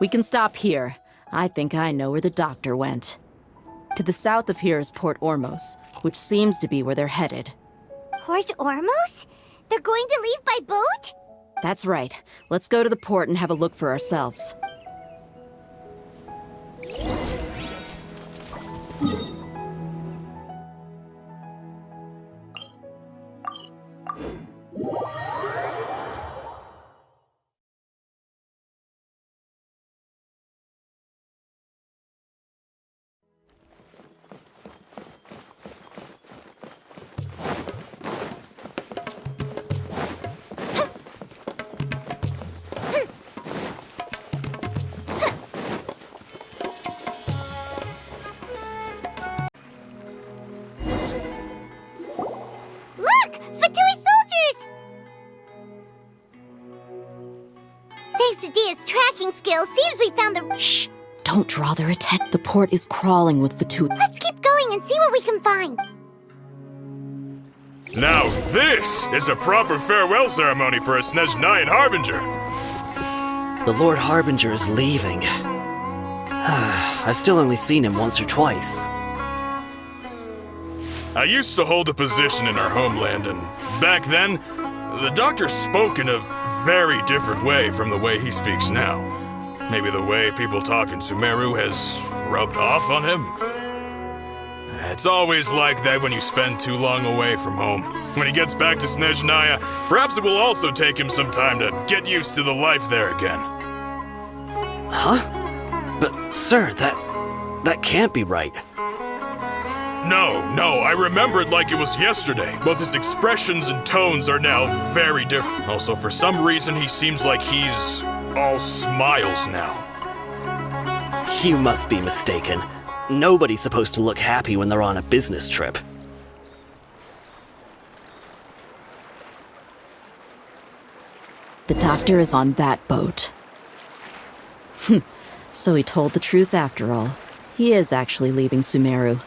We can stop here. I think I know where the doctor went. To the south of here is Port Ormos, which seems to be where they're headed. Port Ormos? They're going to leave by boat? That's right. Let's go to the port and have a look for ourselves. Skills, seems we found the— Shh! Don't draw their attention. The port is crawling with Fatu. Let's keep going and see what we can find. Now this is a proper farewell ceremony for a Snezhnayan Harbinger. The Lord Harbinger is leaving. I've still only seen him once or twice. I used to hold a position in our homeland, and back then, the doctor spoke in a very different way from the way he speaks now. Maybe the way people talk in Sumeru has rubbed off on him? It's always like that when you spend too long away from home. When he gets back to Snezhnaya, perhaps it will also take him some time to get used to the life there again. Huh? But, sir, that can't be right. No, I remember it like it was yesterday. Both his expressions and tones are now very different. Also, for some reason, he seems like he's all smiles now. You must be mistaken. Nobody's supposed to look happy when they're on a business trip. The doctor is on that boat. So he told the truth after all. He is actually leaving Sumeru.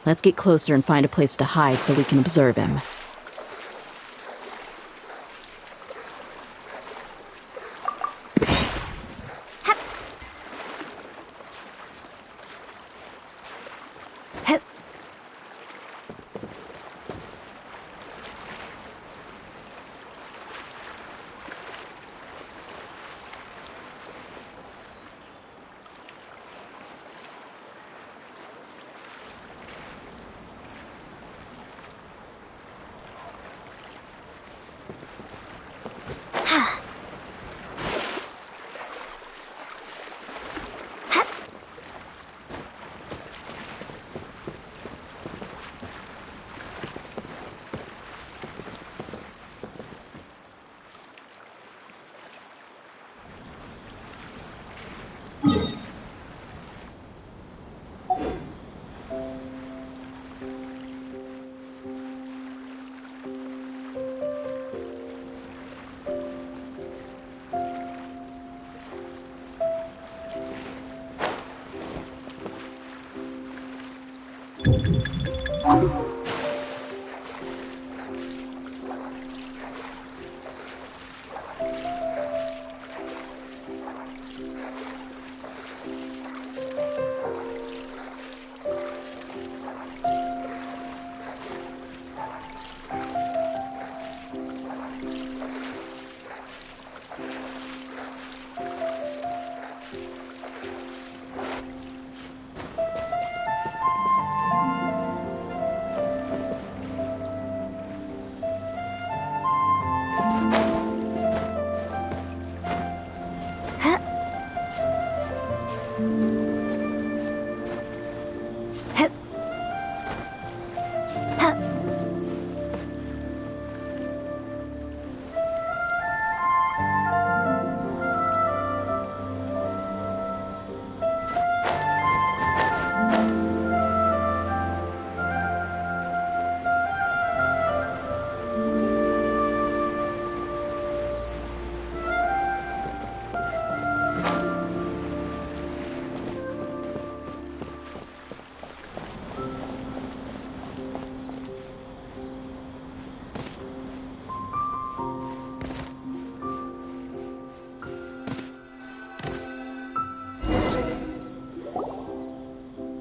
Let's get closer and find a place to hide so we can observe him.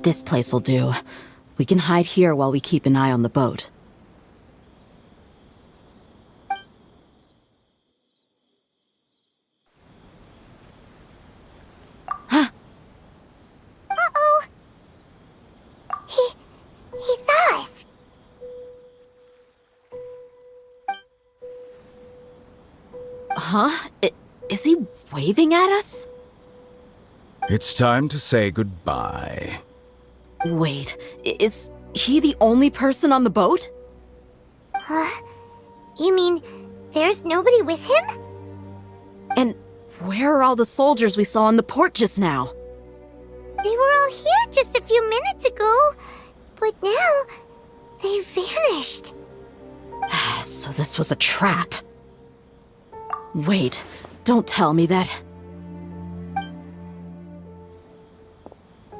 This place'll do. We can hide here while we keep an eye on the boat. Uh-oh! He saw us! Huh? Is he waving at us? It's time to say goodbye. Wait, is he the only person on the boat? Huh? You mean there's nobody with him? And where are all the soldiers we saw on the port just now? They were all here just a few minutes ago, but now they vanished. So this was a trap. Wait, don't tell me that.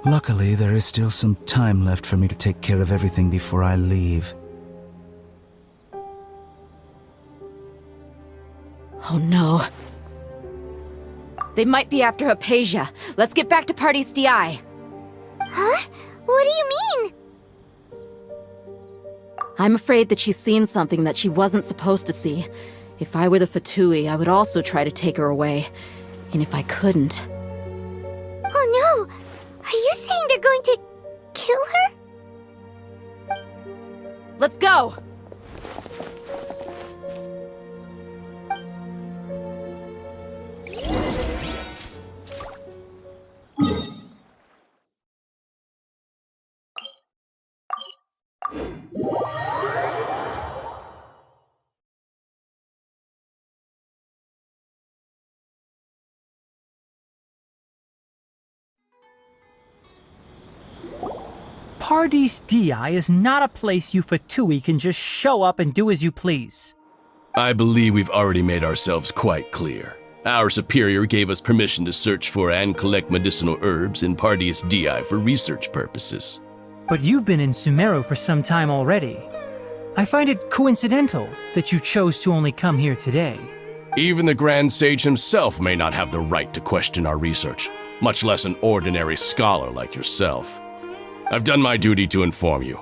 Luckily, there is still some time left for me to take care of everything before I leave. Oh no. They might be after Hypatia. Let's get back to Party's DI. Huh? What do you mean? I'm afraid that she's seen something that she wasn't supposed to see. If I were the Fatui, I would also try to take her away. And if I couldn't... Oh no! Are you saying they're going to kill her? Let's go! Party's DI is not a place you Fatui can just show up and do as you please. I believe we've already made ourselves quite clear. Our superior gave us permission to search for and collect medicinal herbs in Party's DI for research purposes. But you've been in Sumeru for some time already. I find it coincidental that you chose to only come here today. Even the Grand Sage himself may not have the right to question our research, much less an ordinary scholar like yourself. I've done my duty to inform you.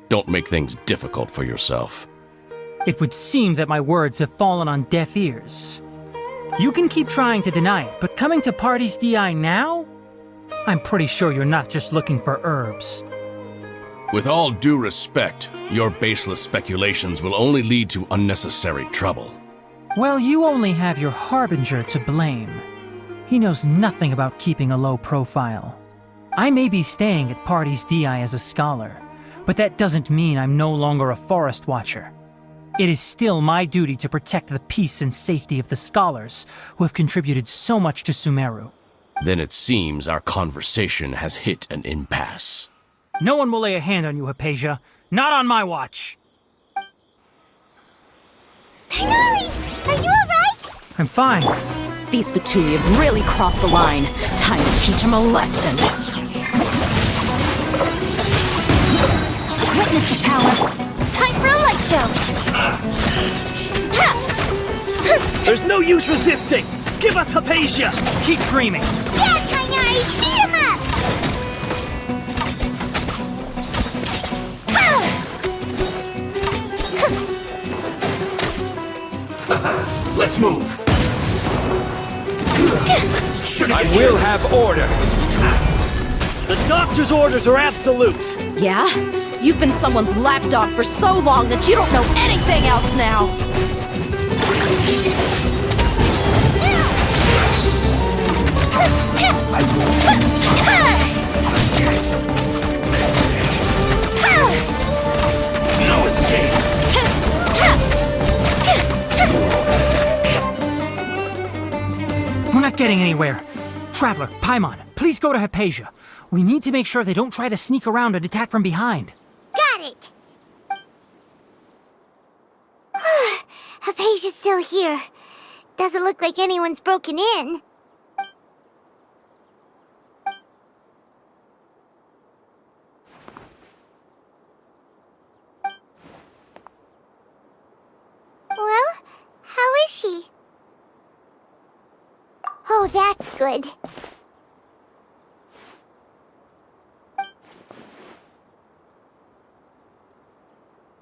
Don't make things difficult for yourself. It would seem that my words have fallen on deaf ears. You can keep trying to deny it, but coming to Party's DI now? I'm pretty sure you're not just looking for herbs. With all due respect, your baseless speculations will only lead to unnecessary trouble. Well, you only have your Harbinger to blame. He knows nothing about keeping a low profile. I may be staying at Party's DI as a scholar, but that doesn't mean I'm no longer a forest watcher. It is still my duty to protect the peace and safety of the scholars who have contributed so much to Sumeru. Then it seems our conversation has hit an impasse. No one will lay a hand on you, Hypatia. Not on my watch. Tighnari! Are you alright? I'm fine. These Fatui have really crossed the line. Time to teach them a lesson. use resisting! Give us Hypatia! Keep dreaming! Yeah, Tighnari, beat him up! Let's move! I will have order! The doctor's orders are absolute! Yeah? You've been someone's lapdog for so long that you don't know anything else now! No escape! We're not getting anywhere. Traveler, Paimon, please go to Hypatia. We need to make sure they don't try to sneak around and attack from behind. Got it! Hypatia's still here. Doesn't look like anyone's broken in. Well, how is she? Oh, that's good.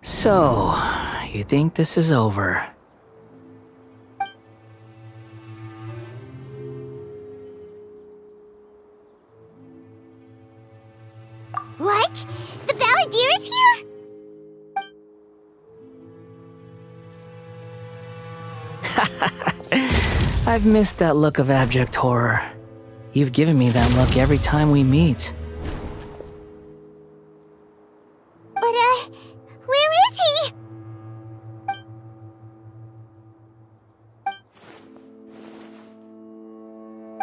So, you think this is over? What? The Balladeer is here? I've missed that look of abject horror. You've given me that look every time we meet. But, where is he?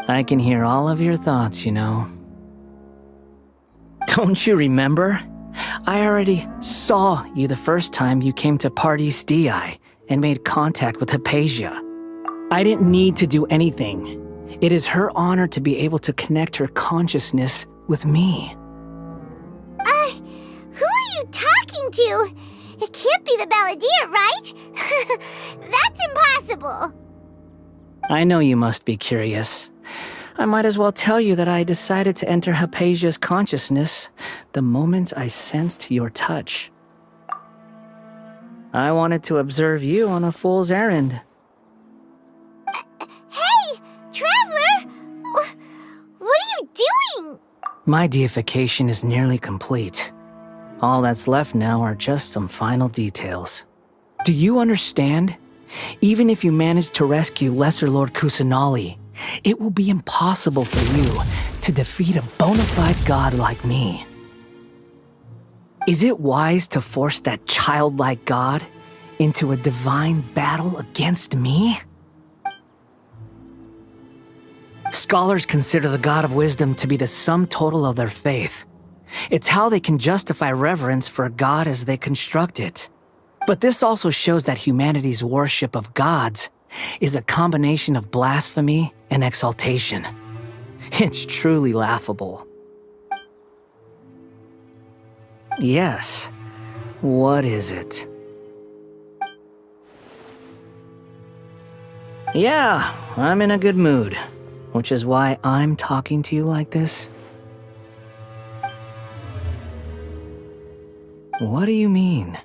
I can hear all of your thoughts, you know. Don't you remember? I already saw you the first time you came to Party's Dehya and made contact with Hypatia. I didn't need to do anything. It is her honor to be able to connect her consciousness with me. Who are you talking to? It can't be the Balladeer, right? That's impossible. I know you must be curious. I might as well tell you that I decided to enter Hypatia's consciousness the moment I sensed your touch. I wanted to observe you on a fool's errand. Hey, Traveler! What are you doing? My deification is nearly complete. All that's left now are just some final details. Do you understand? Even if you manage to rescue Lesser Lord Kusanali, it will be impossible for you to defeat a bona fide god like me. Is it wise to force that childlike god into a divine battle against me? Scholars consider the god of wisdom to be the sum total of their faith. It's how they can justify reverence for a god as they construct it. But this also shows that humanity's worship of gods is a combination of blasphemy and exaltation. It's truly laughable. Yes. What is it? Yeah, I'm in a good mood, which is why I'm talking to you like this. What do you mean?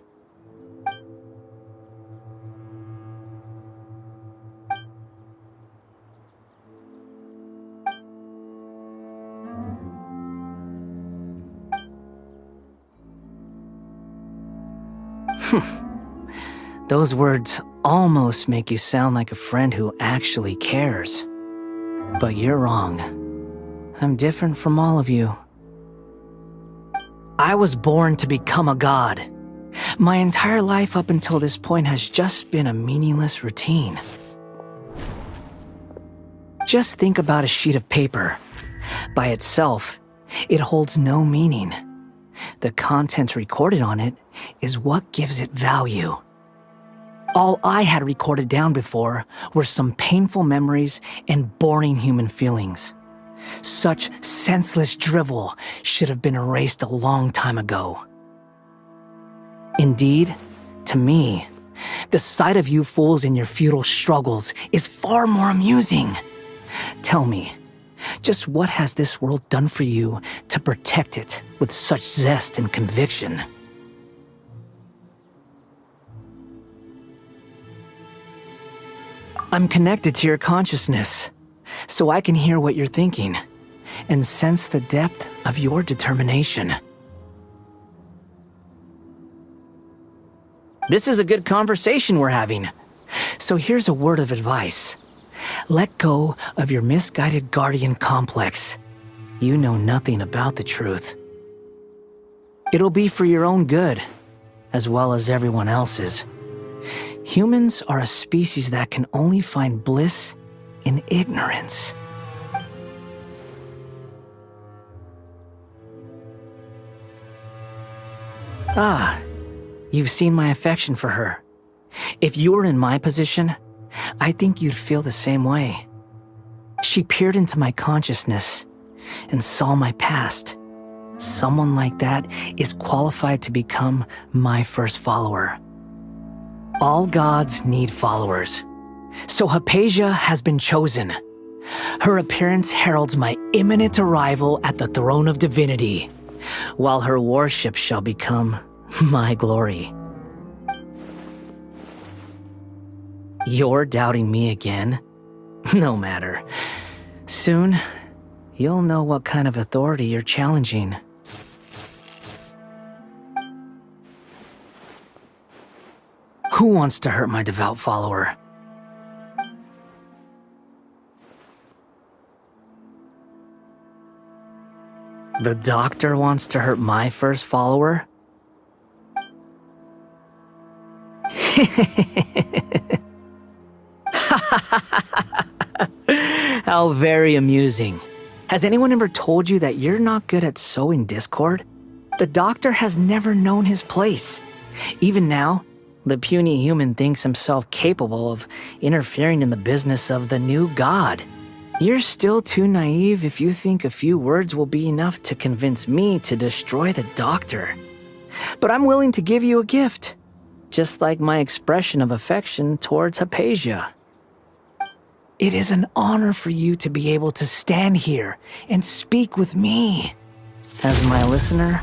Those words almost make you sound like a friend who actually cares. But you're wrong. I'm different from all of you. I was born to become a god. My entire life up until this point has just been a meaningless routine. Just think about a sheet of paper. By itself, it holds no meaning. The content recorded on it is what gives it value. All I had recorded down before were some painful memories and boring human feelings. Such senseless drivel should have been erased a long time ago. Indeed, to me, The sight of you fools in your futile struggles is far more amusing. Tell me, just what has this world done for you to protect it with such zest and conviction? I'm connected to your consciousness, so I can hear what you're thinking and sense the depth of your determination. This is a good conversation we're having. So here's a word of advice. Let go of your misguided guardian complex. You know nothing about the truth. It'll be for your own good, as well as everyone else's. Humans are a species that can only find bliss in ignorance. Ah, you've seen my affection for her. If you were in my position, I think you'd feel the same way. She peered into my consciousness and saw my past. Someone like that is qualified to become my first follower. All gods need followers, so Hypatia has been chosen. Her appearance heralds my imminent arrival at the throne of divinity, while her worship shall become my glory. You're doubting me again? No matter. Soon, you'll know what kind of authority you're challenging. Who wants to hurt my devout follower? The doctor wants to hurt my first follower? How very amusing. Has anyone ever told you that you're not good at sowing discord? The doctor has never known his place. Even now, the puny human thinks himself capable of interfering in the business of the new god. You're still too naive if you think a few words will be enough to convince me to destroy the doctor. But I'm willing to give you a gift, just like my expression of affection towards Hypatia. It is an honor for you to be able to stand here and speak with me. As my listener,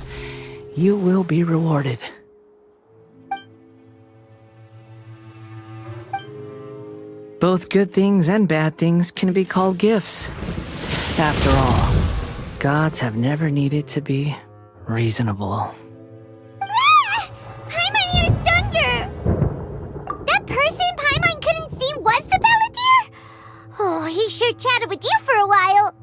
you will be rewarded. Both good things and bad things can be called gifts. After all, gods have never needed to be reasonable. Ah! Paimon hears thunder! That person Paimon couldn't see was the Palantir? Oh, he sure chatted with you for a while.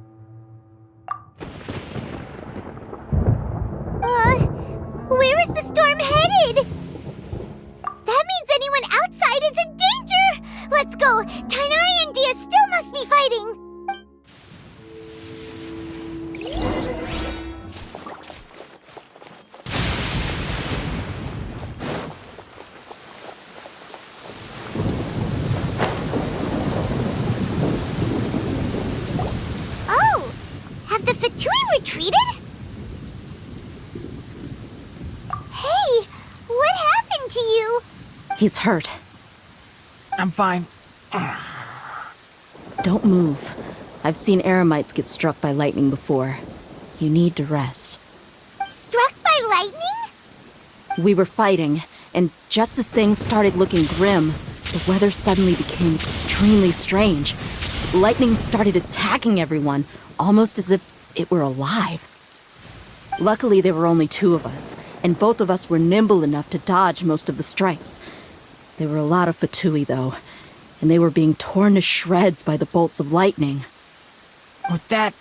Where is the storm headed? That means anyone outside is in danger! Let's go! Tighnari and Dehya still must be fighting! Oh! Have the Fatui retreated? Hey! What happened to you? He's hurt. I'm fine. Don't move. I've seen eremites get struck by lightning before. You need to rest. Struck by lightning? We were fighting, and just as things started looking grim, the weather suddenly became extremely strange. Lightning started attacking everyone, almost as if it were alive. Luckily, there were only two of us, and both of us were nimble enough to dodge most of the strikes. There were a lot of Fatui, though, and they were being torn to shreds by the bolts of lightning. With that,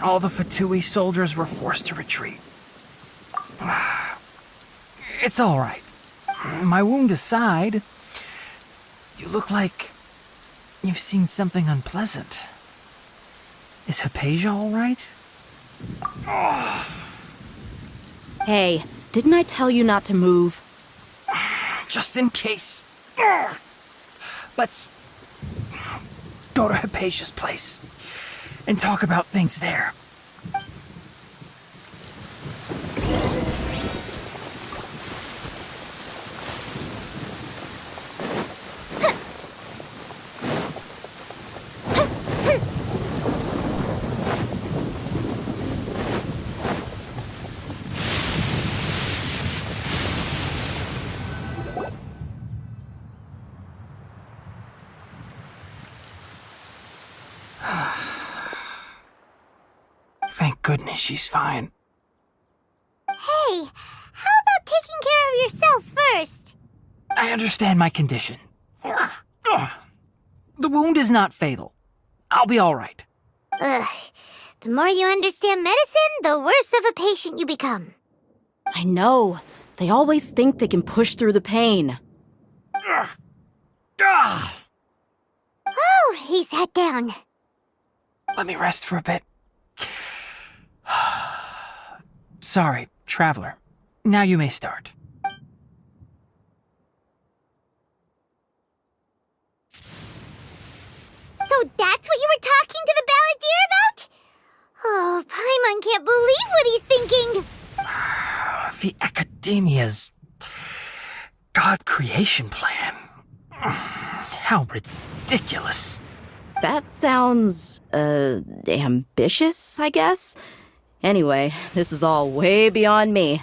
all the Fatui soldiers were forced to retreat. It's all right. My wound aside, you look like you've seen something unpleasant. Is Hypatia all right? Hey, didn't I tell you not to move? Just in case. Let's go to Hypatia's place and talk about things there. goodness, she's fine. Hey, how about taking care of yourself first? I understand my condition. The wound is not fatal. I'll be all right. Ugh. The more you understand medicine, the worse of a patient you become. I know. They always think they can push through the pain. Oh, he sat down. Let me rest for a bit. Sorry, traveler. Now you may start. So that's what you were talking to the balladeer about? Oh, Paimon can't believe what he's thinking. The Academia's God creation plan. How ridiculous. That sounds, ambitious, I guess? Anyway, this is all way beyond me.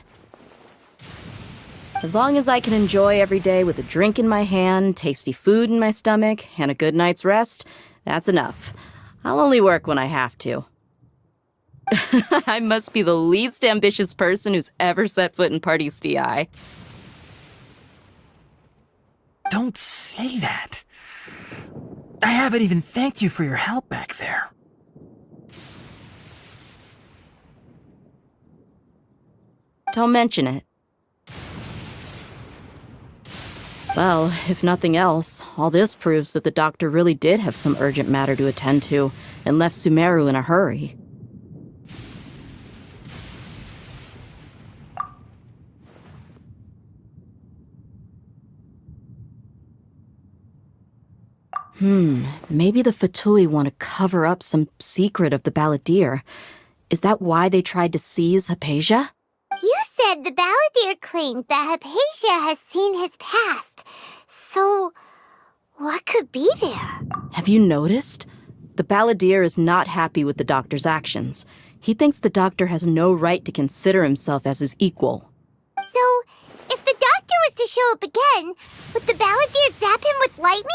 As long as I can enjoy every day with a drink in my hand, tasty food in my stomach, and a good night's rest, that's enough. I'll only work when I have to. I must be the least ambitious person who's ever set foot in Party's DI. Don't say that. I haven't even thanked you for your help back there. Don't mention it. Well, if nothing else, all this proves that the doctor really did have some urgent matter to attend to and left Sumeru in a hurry. Maybe the Fatui want to cover up some secret of the balladeer. Is that why they tried to seize Hypatia? You said the balladeer claimed that Hypatia has seen his past. So, what could be there? Have you noticed? The balladeer is not happy with the doctor's actions. He thinks the doctor has no right to consider himself as his equal. So, if the doctor was to show up again, would the balladeer zap him with lightning?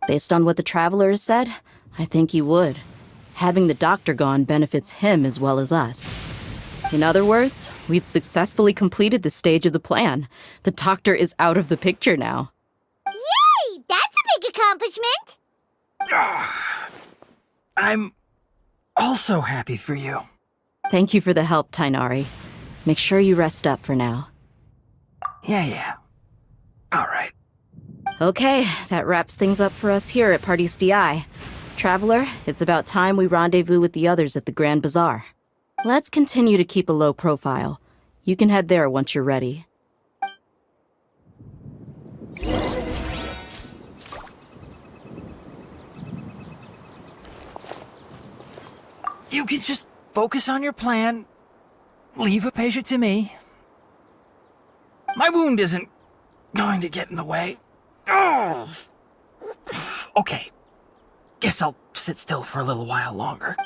Based on what the traveler has said, I think he would. Having the doctor gone benefits him as well as us. In other words, we've successfully completed this stage of the plan. The doctor is out of the picture now. Yay! That's a big accomplishment! I'm also happy for you. Thank you for the help, Tighnari. Make sure you rest up for now. Yeah. All right. Okay, that wraps things up for us here at Party's DI. Traveler, it's about time we rendezvous with the others at the Grand Bazaar. Let's continue to keep a low profile. You can head there once you're ready. You can just focus on your plan. Leave Hypatia to me. My wound isn't going to get in the way. Oh. Okay. Guess I'll sit still for a little while longer.